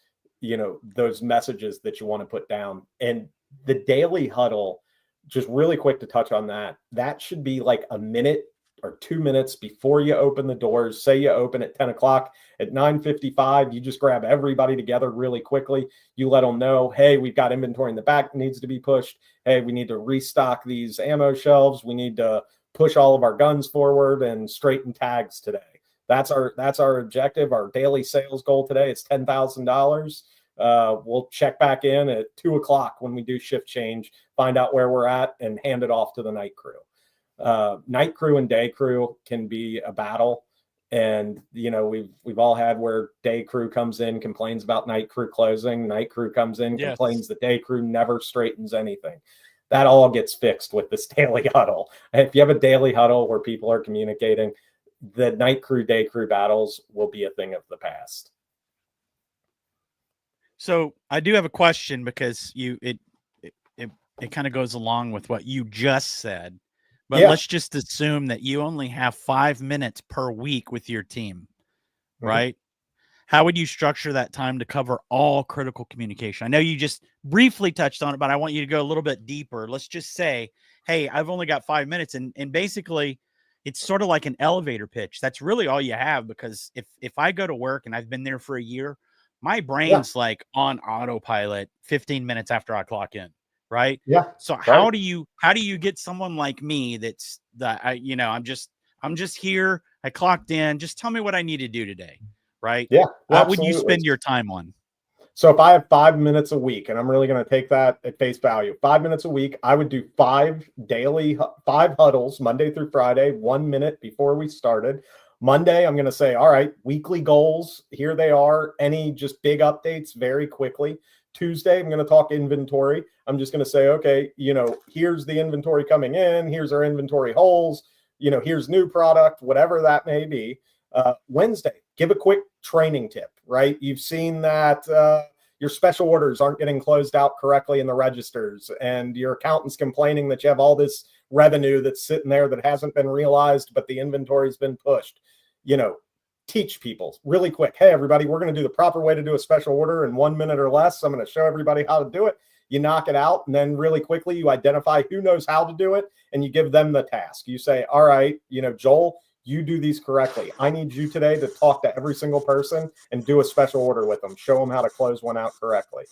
those messages that you want to put down. And the daily huddle, just really quick to touch on that should be like a minute or 2 minutes before you open the doors. Say you open at 10 o'clock, at 9:55, you just grab everybody together really quickly. You let them know, hey, we've got inventory in the back that needs to be pushed. Hey, we need to restock these ammo shelves. We need to push all of our guns forward and straighten tags today. That's our objective. Our daily sales goal today is $10,000. We'll check back in at 2 o'clock when we do shift change, find out where we're at, and hand it off to the night crew. Night crew and day crew can be a battle. And, we've all had where day crew comes in, complains about night crew closing. Night crew comes in, complains the day crew never straightens anything. That all gets fixed with this daily huddle. If you have a daily huddle where people are communicating, the night crew, day crew battles will be a thing of the past. So I do have a question because it kind of goes along with what you just said. But let's just assume that you only have 5 minutes per week with your team, right? How would you structure that time to cover all critical communication? I know you just briefly touched on it, but I want you to go a little bit deeper. Let's just say, hey, I've only got 5 minutes. And basically, it's sort of like an elevator pitch. That's really all you have, because if I go to work and I've been there for a year, my brain's like on autopilot 15 minutes after I clock in. Right. Yeah. So how do you get someone like me I'm just here. I clocked in. Just tell me what I need to do today. Right. Yeah. What would you spend your time on? So if I have 5 minutes a week, and I'm really going to take that at face value, 5 minutes a week, I would do 5 huddles, Monday through Friday, 1 minute before we started. Monday, I'm going to say, all right, weekly goals. Here they are. Any just big updates very quickly. Tuesday, I'm going to talk inventory. I'm just going to say, okay, here's the inventory coming in. Here's our inventory holes. Here's new product, whatever that may be. Wednesday, give a quick training tip, right? You've seen that your special orders aren't getting closed out correctly in the registers, and your accountant's complaining that you have all this revenue that's sitting there that hasn't been realized, but the inventory's been pushed. Teach people really quick. Hey, everybody, we're going to do the proper way to do a special order in 1 minute or less. I'm going to show everybody how to do it. You knock it out, and then really quickly you identify who knows how to do it, and you give them the task. You say, all right, Joel, you do these correctly. I need you today to talk to every single person and do a special order with them. Show them how to close one out correctly.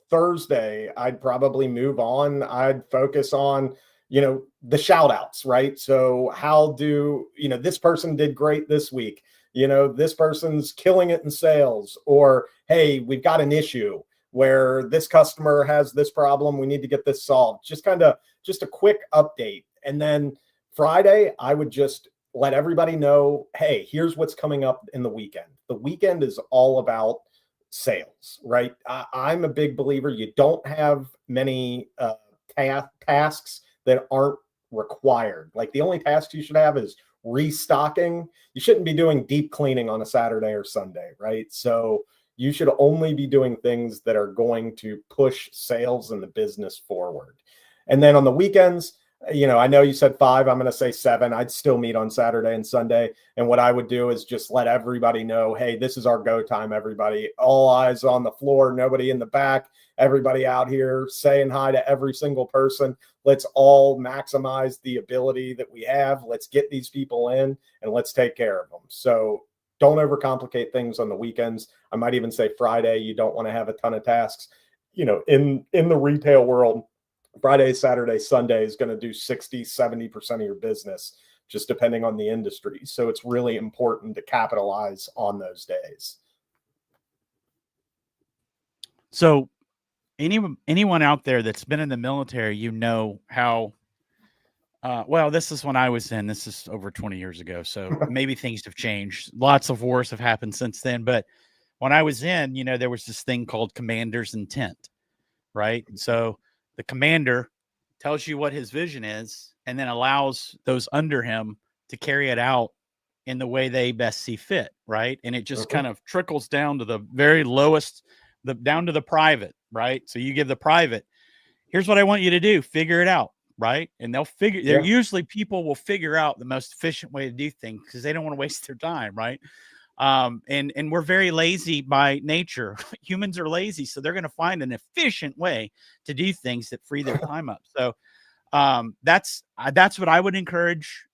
Thursday, I'd probably move on. I'd focus on, the shout outs, right? So how do, this person did great this week. This person's killing it in sales, or, hey, we've got an issue where this customer has this problem. We need to get this solved. Just a quick update. And then Friday, I would just let everybody know, hey, here's what's coming up in the weekend. The weekend is all about sales, right? I'm a big believer. You don't have many tasks that aren't required. Like, the only tasks you should have is restocking. You shouldn't be doing deep cleaning on a Saturday or Sunday, right? So you should only be doing things that are going to push sales and the business forward. And then on the weekends, I know you said 5, I'm going to say 7. I'd still meet on Saturday and Sunday. And what I would do is just let everybody know, hey, this is our go time, everybody. All eyes on the floor, nobody in the back, everybody out here saying hi to every single person. Let's all maximize the ability that we have. Let's get these people in and let's take care of them. So don't overcomplicate things on the weekends. I might even say Friday, you don't want to have a ton of tasks. In the retail world, Friday, Saturday, Sunday is going to do 60-70% of your business, just depending on the industry. So it's really important to capitalize on those days. So anyone out there that's been in the military, how, this is when I was in. This is over 20 years ago. So maybe things have changed. Lots of wars have happened since then. But when I was in, there was this thing called commander's intent, right? So the commander tells you what his vision is and then allows those under him to carry it out in the way they best see fit, right? And it just kind of trickles down to the very lowest, down to the private, right? So you give the private, here's what I want you to do, figure it out, right? And usually people will figure out the most efficient way to do things because they don't want to waste their time, right? And we're very lazy by nature. Humans are lazy, so they're going to find an efficient way to do things that free their time up. So that's what I would encourage,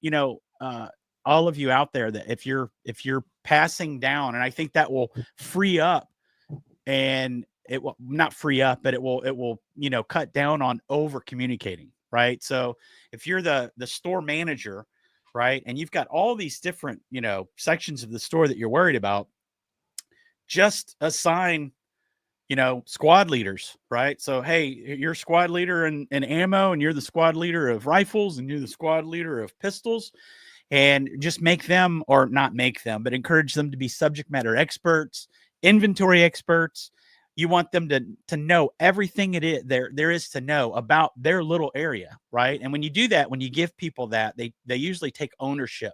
all of you out there, that if you're passing down, and I think that will free up, and it will not free up, but it will cut down on over communicating, right? So if you're the store manager, right, and you've got all these different, sections of the store that you're worried about, just assign, squad leaders, right? So, hey, you're squad leader in ammo, and you're the squad leader of rifles, and you're the squad leader of pistols, and just make them, or not make them, but encourage them to be subject matter experts, inventory experts. You want them to know everything there is to know about their little area, right? And when you do that, when you give people that, they usually take ownership,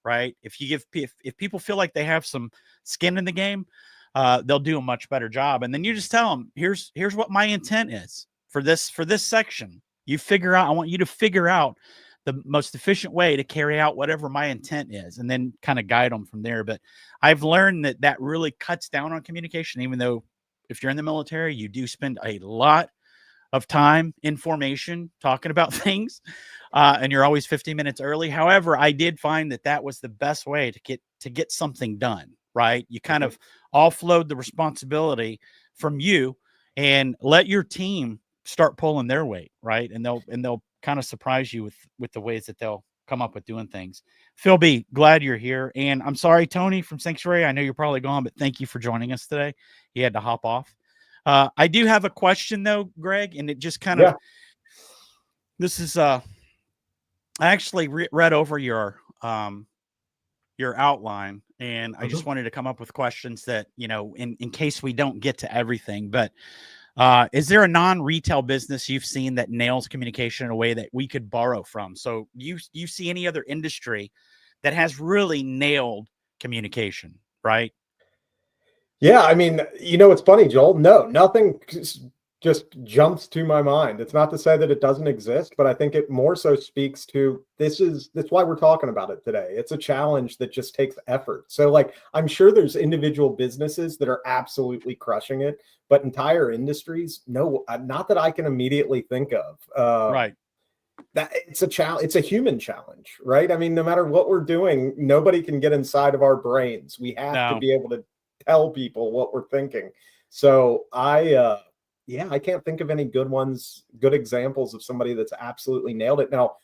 right? If people feel like they have some skin in the game, they'll do a much better job. And then you just tell them, here's what my intent is for this section. I want you to figure out the most efficient way to carry out whatever my intent is, and then kind of guide them from there. But I've learned that really cuts down on communication, even though if you're in the military, you do spend a lot of time in formation talking about things, and you're always 15 minutes early. However, I did find that was the best way to get something done, right? You kind of offload the responsibility from you and let your team start pulling their weight, right? And they'll kind of surprise you with the ways that they'll come up with doing things. Phil B., glad you're here. And I'm sorry, Tony from Sanctuary, I know you're probably gone, but thank you for joining us today. He had to hop off. I do have a question though, Greg, and it just kind of, this is, I actually read over your outline, and I just wanted to come up with questions that, in case we don't get to everything, but is there a non-retail business you've seen that nails communication in a way that we could borrow from? So you see any other industry that has really nailed communication, right? Yeah, I mean, it's funny, Joel. No, nothing just jumps to my mind. It's not to say that it doesn't exist, but I think it more so speaks to that's why we're talking about it today. It's a challenge that just takes effort. So like, I'm sure there's individual businesses that are absolutely crushing it, but entire industries, no, not that I can immediately think of. Right. That it's a challenge. It's a human challenge, right? I mean, no matter what we're doing, nobody can get inside of our brains. We have to be able to tell people what we're thinking. So I yeah, I can't think of any good good examples of somebody that's absolutely nailed it. Now,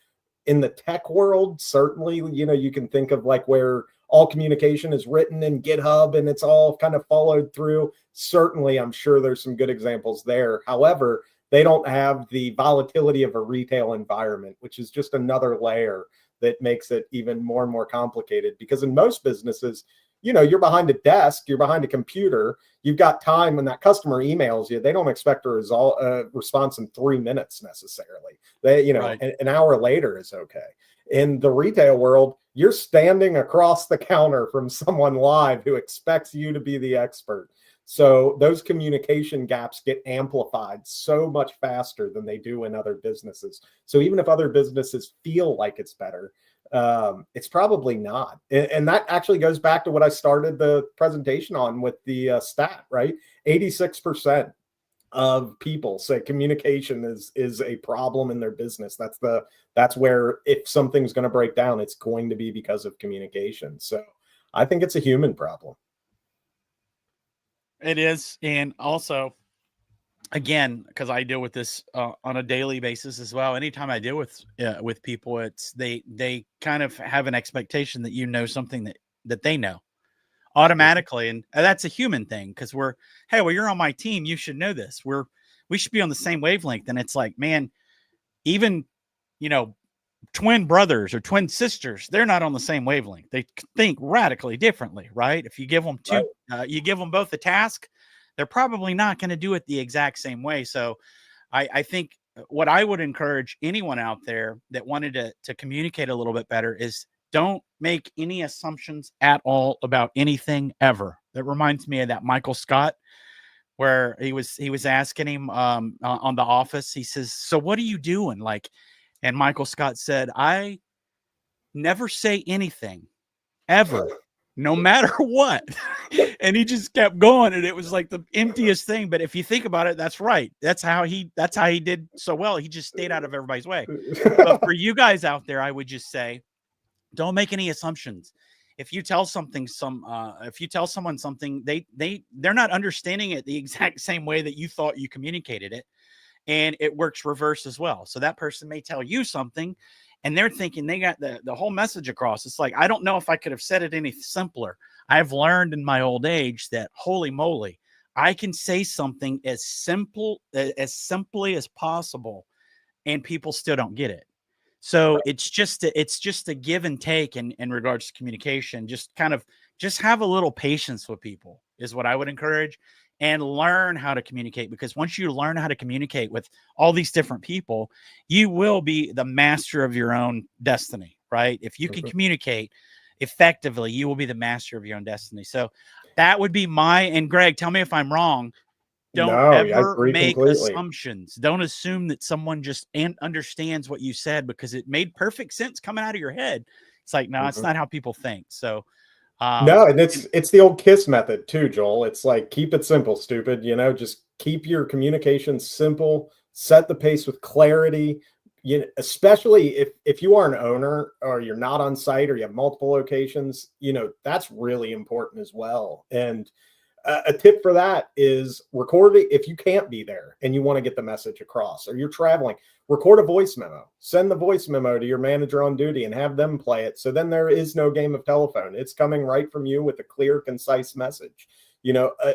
in the tech world, certainly, you can think of like where all communication is written in GitHub and it's all kind of followed through. Certainly, I'm sure there's some good examples there. However, they don't have the volatility of a retail environment, which is just another layer that makes it even more and more complicated. Because in most businesses, you're behind a desk, you're behind a computer, you've got time. When that customer emails you, they don't expect a response in 3 minutes necessarily. They, Right. an hour later is okay. In the retail world, you're standing across the counter from someone live who expects you to be the expert. So those communication gaps get amplified so much faster than they do in other businesses. So even if other businesses feel like it's better, it's probably not. And that actually goes back to what I started the presentation on with the stat, right? 86% of people say communication is a problem in their business. That's where if something's going to break down, it's going to be because of communication. So I think it's a human problem. It is. And also, again, because I deal with this on a daily basis as well. Anytime I deal with people, it's they kind of have an expectation that you know something that they know automatically, and that's a human thing because hey, well, you're on my team, you should know this. We should be on the same wavelength, and it's like, man, even twin brothers or twin sisters, they're not on the same wavelength. They think radically differently, right? If you give them you give them both a task, they're probably not going to do it the exact same way. So I think what I would encourage anyone out there that wanted to communicate a little bit better is don't make any assumptions at all about anything ever. That reminds me of that Michael Scott, where he was asking him on The Office. He says, "So what are you doing?" And Michael Scott said, "I never say anything ever, no matter what." And he just kept going, and it was like the emptiest thing. But if you think about it, that's right. That's how he did so well. He just stayed out of everybody's way. But for you guys out there, I would just say, don't make any assumptions. If you tell someone something, they're not understanding it the exact same way that you thought you communicated it. And it works reverse as well. So that person may tell you something and they're thinking they got the whole message across. It's like, I don't know if I could have said it any simpler. I've learned in my old age that, holy moly, I can say something as simply as possible and people still don't get it. So it's just a give and take in regards to communication. Just have a little patience with people is what I would encourage, and learn how to communicate, because once you learn how to communicate with all these different people, you will be the master of your own destiny, right? If you can communicate effectively, you will be the master of your own destiny. So that would be and Greg, tell me if I'm wrong. Don't ever make assumptions. Don't assume that someone just understands what you said because it made perfect sense coming out of your head. It's like, no, it's not how people think. So no, and it's the old KISS method too, Joel. It's like, keep it simple, stupid. Just keep your communication simple, set the pace with clarity. Especially if you are an owner or you're not on site or you have multiple locations, that's really important as well. And a tip for that is record it. If you can't be there and you want to get the message across, or you're traveling, record a voice memo, send the voice memo to your manager on duty and have them play it. So then there is no game of telephone. It's coming right from you with a clear, concise message.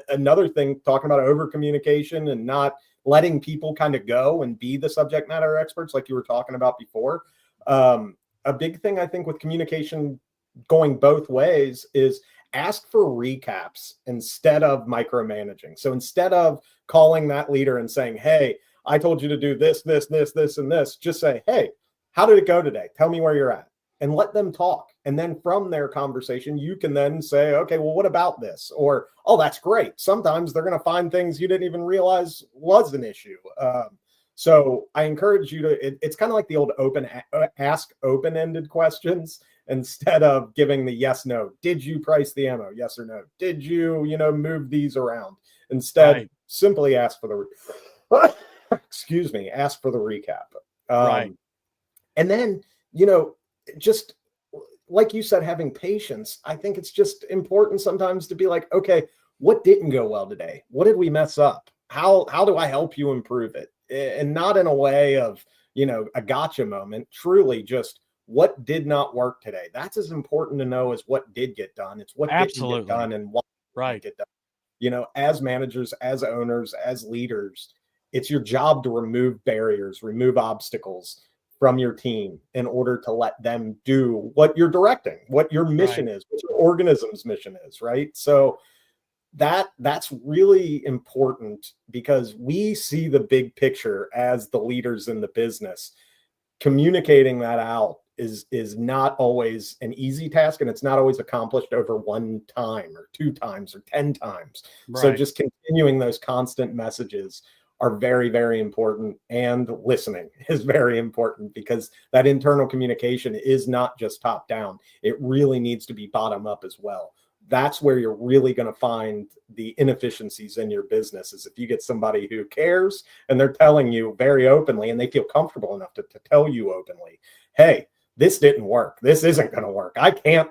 Another thing, talking about over communication and not letting people kind of go and be the subject matter experts, like you were talking about before. A big thing I think with communication going both ways is ask for recaps instead of micromanaging. So instead of calling that leader and saying, "Hey, I told you to do this, this, this, this, and this," just say, "Hey, how did it go today? Tell me where you're at." And let them talk. And then from their conversation, you can then say, "Okay, well, what about this?" Or, "Oh, that's great." Sometimes they're going to find things you didn't even realize was an issue. So I encourage you to, it's kind of like the old ask open-ended questions instead of giving the yes, no. Did you price the ammo? Yes or no. Did you, move these around? Instead, simply ask for the, ask for the recap. And then, just like you said, having patience. I think it's just important sometimes to be like, okay, what didn't go well today? What did we mess up? how do I help you improve it? And not in a way of, a gotcha moment, truly just what did not work today. That's as important to know as what did get done. It's what didn't get done and why didn't get done. As managers, as owners, as leaders, it's your job to remove barriers, remove obstacles from your team in order to let them do what you're directing, what your mission is, what your organism's mission is, right? So that's really important because we see the big picture as the leaders in the business. Communicating that out is not always an easy task, and it's not always accomplished over one time or two times or 10 times. So just continuing those constant messages are very, very important, and listening is very important because that internal communication is not just top down. It really needs to be bottom up as well. That's where you're really going to find the inefficiencies in your business, is if you get somebody who cares and they're telling you very openly and they feel comfortable enough to tell you openly, hey, this didn't work. This isn't going to work. I can't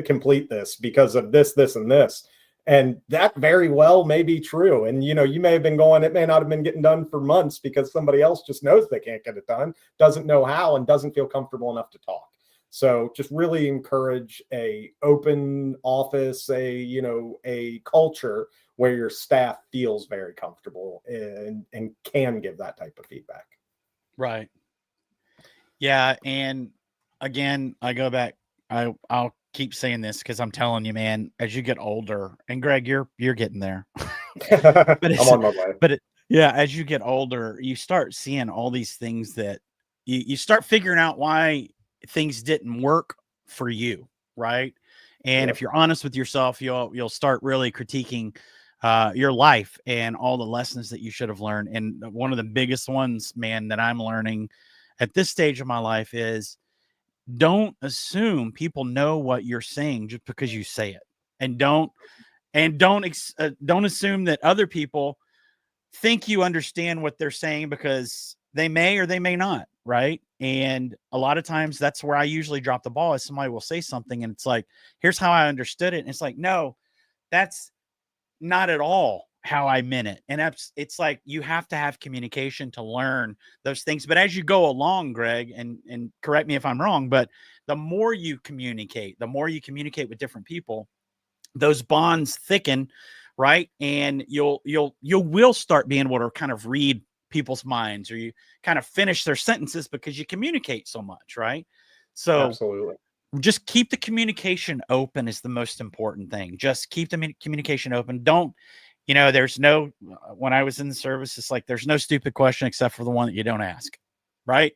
complete this because of this, this, and this. And that very well may be true. And, you may have been going, it may not have been getting done for months because somebody else just knows they can't get it done, doesn't know how, and doesn't feel comfortable enough to talk. So just really encourage a open office, a culture where your staff feels very comfortable and can give that type of feedback. Right. Yeah. And again, I go back, I'll keep saying this because I'm telling you, man, as you get older, and Greg, you're getting there. But I'm on my way. But as you get older, you start seeing all these things that you start figuring out why things didn't work for you, right? And if you're honest with yourself, you'll start really critiquing your life and all the lessons that you should have learned. And one of the biggest ones, man, that I'm learning at this stage of my life is don't assume people know what you're saying just because you say it, and don't assume that other people think you understand what they're saying, because they may or they may not, right? And a lot of times that's where I usually drop the ball, is somebody will say something and it's like, here's how I understood it. And it's like, no, that's not at all how I meant it. And it's like, you have to have communication to learn those things. But as you go along, Greg, and correct me if I'm wrong, but the more you communicate with different people, those bonds thicken, right? And you will start being able to kind of read people's minds, or you kind of finish their sentences because you communicate so much, right? So absolutely, just keep the communication open is the most important thing. Just keep the communication open. Don't, there's no, when I was in the service, it's like, there's no stupid question except for the one that you don't ask. Right.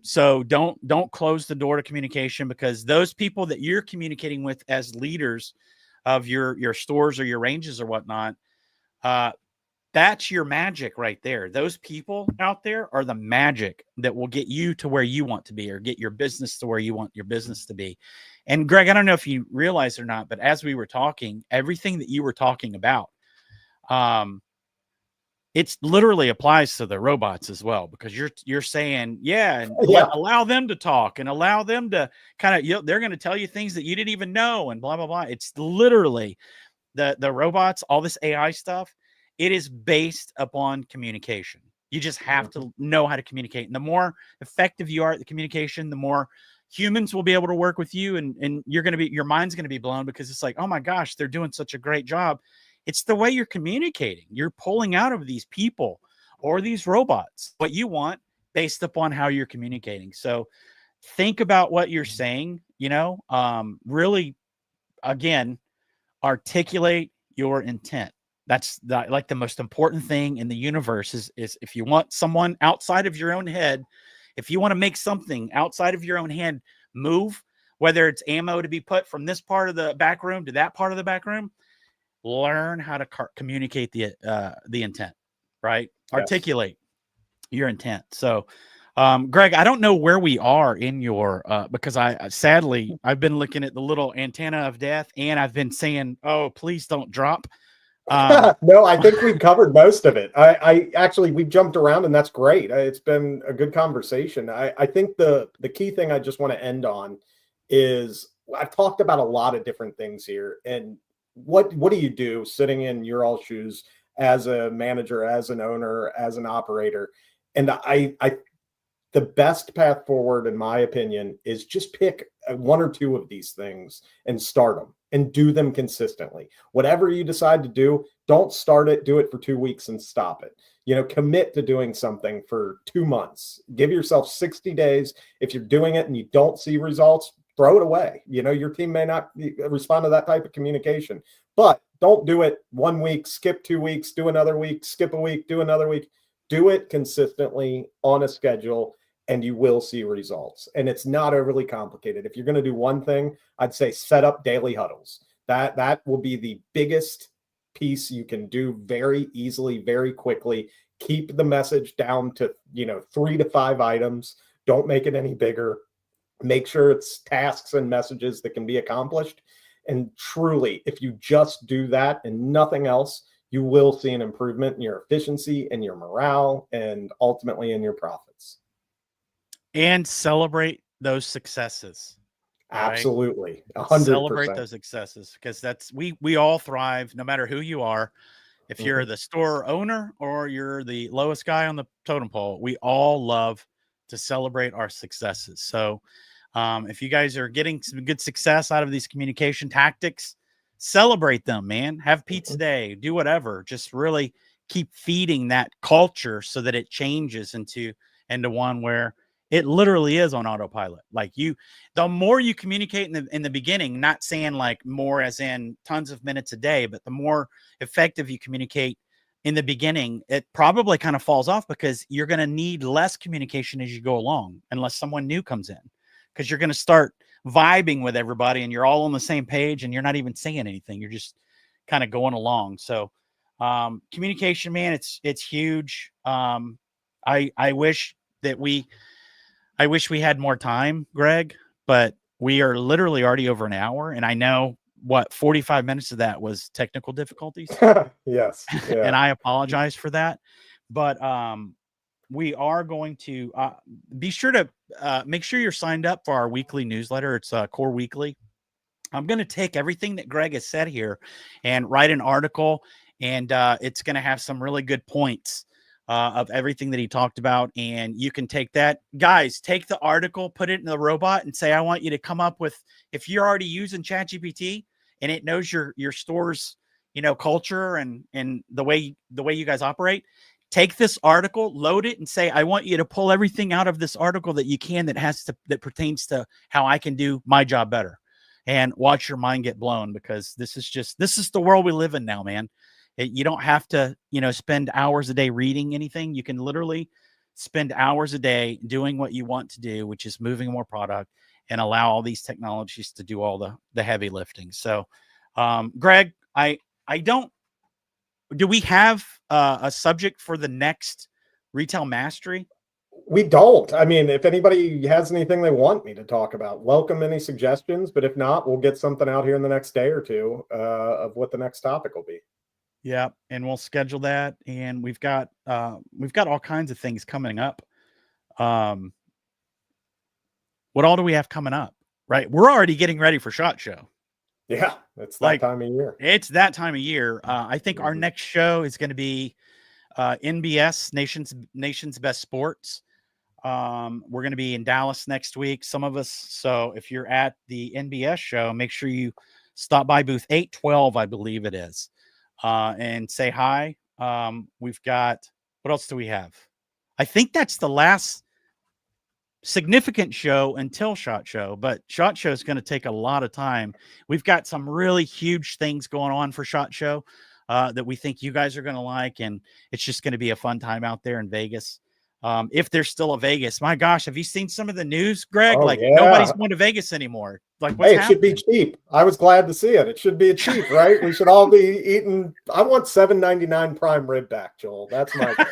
So don't close the door to communication, because those people that you're communicating with as leaders of your stores or your ranges or whatnot, that's your magic right there. Those people out there are the magic that will get you to where you want to be, or get your business to where you want your business to be. And Greg, I don't know if you realize or not, but as we were talking, everything that you were talking about, it's literally applies to the robots as well, because you're saying, allow them to talk and allow them to kind of, they're going to tell you things that you didn't even know and blah, blah, blah. It's literally the robots, all this AI stuff. It is based upon communication. You just have to know how to communicate. And the more effective you are at the communication, the more humans will be able to work with you, and your mind's going to be blown, because it's like, oh my gosh, they're doing such a great job. It's the way you're communicating. You're pulling out of these people or these robots what you want based upon how you're communicating. So think about what you're saying, really, again, articulate your intent. That's the most important thing in the universe is if you want someone outside of your own head, if you want to make something outside of your own head move, whether it's ammo to be put from this part of the back room to that part of the back room, learn how to communicate the intent, right? Yes. Articulate your intent. So, Greg, I don't know where we are in your, because I've been looking at the little antenna of death, and I've been saying, oh, please don't drop. No, I think we've covered most of it. I actually, we've jumped around, and that's great. It's been a good conversation. I think the key thing I just want to end on is, I've talked about a lot of different things here, and what do you do sitting in your all shoes as a manager, as an owner, as an operator. And the best path forward, in my opinion, is just pick one or two of these things and start them and do them consistently. Whatever you decide to do, don't start it, do it for 2 weeks and stop it. Commit to doing something for 2 months. Give yourself 60 days. If you're doing it and you don't see results, throw it away. Your team may not respond to that type of communication, but don't do it 1 week, skip 2 weeks, do another week, skip a week, do another week. Do it consistently on a schedule, and you will see results. And it's not overly complicated. If you're going to do one thing, I'd say set up daily huddles. That will be the biggest piece you can do very easily, very quickly. Keep the message down to 3 to 5 items. Don't make it any bigger. Make sure it's tasks and messages that can be accomplished. And truly, if you just do that and nothing else, you will see an improvement in your efficiency and your morale and ultimately in your profits. And celebrate those successes. Absolutely. 100%. Celebrate those successes, because we all thrive no matter who you are. If you're the store owner or you're the lowest guy on the totem pole, we all love to celebrate our successes. So if you guys are getting some good success out of these communication tactics, celebrate them, man. Have pizza day, do whatever. Just really keep feeding that culture so that it changes into one where it literally is on autopilot. Like the more you communicate in the beginning, not saying like more as in tons of minutes a day, but the more effective you communicate in the beginning, it probably kind of falls off because you're going to need less communication as you go along, unless someone new comes in, because you're going to start vibing with everybody and you're all on the same page and you're not even saying anything. You're just kind of going along. So communication, man, it's huge. I wish we had more time, Greg, but we are literally already over an hour. And I know 45 minutes of that was technical difficulties. Yes. Yeah. And I apologize for that. But we are going to be sure to make sure you're signed up for our weekly newsletter. It's Core Weekly. I'm going to take everything that Greg has said here and write an article, and it's going to have some really good points of everything that he talked about. And you can take that. Guys, take the article, put it in the robot and say, I want you to come up with, if you're already using ChatGPT and it knows your store's, culture and the way you guys operate, take this article, load it, and say, I want you to pull everything out of this article that you can that pertains to how I can do my job better. And watch your mind get blown, because this is the world we live in now, man. You don't have to, spend hours a day reading anything. You can literally spend hours a day doing what you want to do, which is moving more product, and allow all these technologies to do all the heavy lifting. So, Greg, do we have a subject for the next Retail Mastery? We don't. I mean, if anybody has anything they want me to talk about, welcome any suggestions. But if not, we'll get something out here in the next day or two of what the next topic will be. Yeah, and we'll schedule that. And we've got all kinds of things coming up. What all do we have coming up? Right, we're already getting ready for SHOT Show. Yeah, it's that time of year. It's that time of year. I think our next show is going to be NBS, Nation's Best Sports. We're going to be in Dallas next week, some of us. So if you're at the NBS show, make sure you stop by booth 812, I believe it is, and say hi. We've got, what else do we have? I think that's the last significant show until SHOT Show, but SHOT Show is going to take a lot of time. We've got some really huge things going on for SHOT Show that we think you guys are going to like, and it's just going to be a fun time out there in Vegas. If there's still a Vegas, my gosh, have you seen some of the news, Greg? Nobody's going to Vegas anymore. Like, what's happening? Should be cheap. I was glad to see it. It should be cheap, right? We should all be eating. I want $7.99 prime rib back, Joel. That's my goal.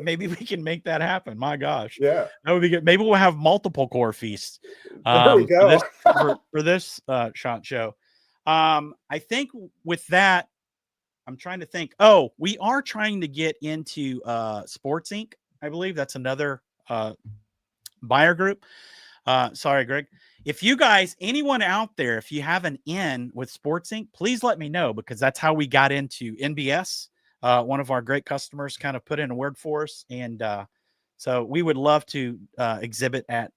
Maybe we can make that happen. My gosh. Yeah. That would be good. Maybe we'll have multiple core feasts there we go. for this SHOT Show. I think with that, I'm trying to think. Oh, we are trying to get into Sports Inc. I believe that's another buyer group. Sorry, Greg. If you guys, anyone out there, if you have an in with Sports Inc., please let me know, because that's how we got into NBS. one of our great customers kind of put in a word for us. And so we would love to exhibit at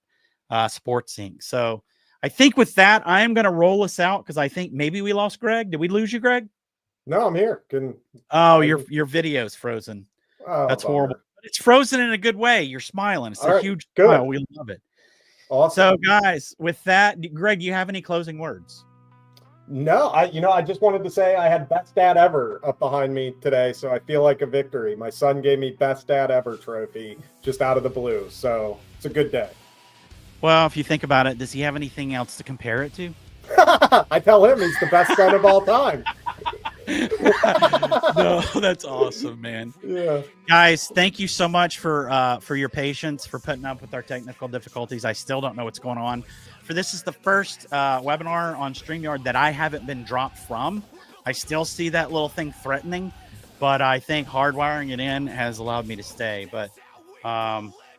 Sports Inc. So I think with that, I am going to roll us out because I think maybe we lost Greg. Did we lose you, Greg? No, I'm here. Your video's frozen. Oh, that's bummer. horrible. It's frozen in a good way. You're smiling. It's All a right, huge good. smile. We love it. Awesome. So, guys, with that, Greg, you have any closing words? No, I just wanted to say I had best dad ever up behind me today, so I feel like a victory. My son gave me best dad ever trophy just out of the blue, so it's a good day. Well, if you think about it, does he have anything else to compare it to? I tell him he's the best son of all time. No, that's awesome, man. Yeah, guys, thank you so much for your patience, for putting up with our technical difficulties. I still don't know what's going on. This is the first webinar on StreamYard that I haven't been dropped from. I still see that little thing threatening, but I think hardwiring it in has allowed me to stay. But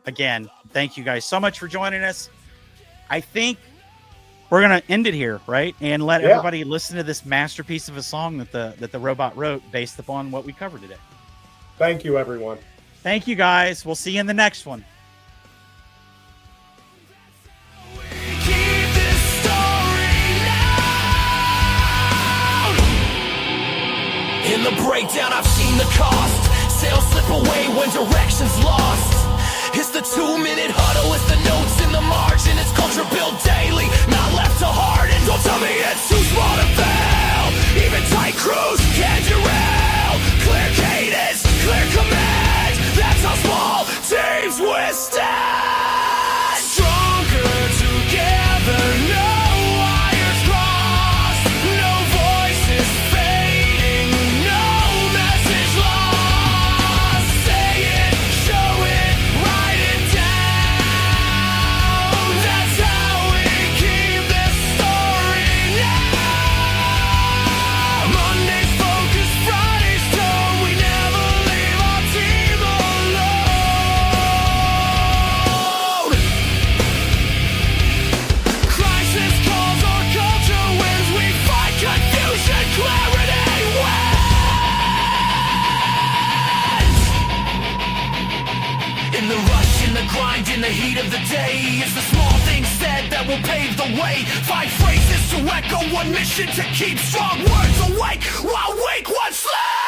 again, thank you guys so much for joining us. I think we're gonna end it here, right? And let everybody listen to this masterpiece of a song that the robot wrote based upon what we covered today. Thank you, everyone. Thank you, guys. We'll see you in the next one. In the breakdown, I've seen the cost. Sales slip away when direction's lost. It's the 2-minute huddle, it's the notes in the margin. It's culture built daily, not left to harden. Don't tell me it's too small to fail. Even tight crews can derail. Clear cadence, clear command. That's how small teams withstand. Stronger together, no wires crossed. No voices fading, no message lost. Say it, show it, write it down. That's how we keep this story now. Mondays focus, Fridays tone. We never leave our team alone. Crisis calls, our culture wins. We fight confusion, clarity wins. In the rush, in the grind, in the heat of the day, it's the small things said that will pave the way. 5 phrases to echo, 1 mission to keep strong words awake while weak ones slay.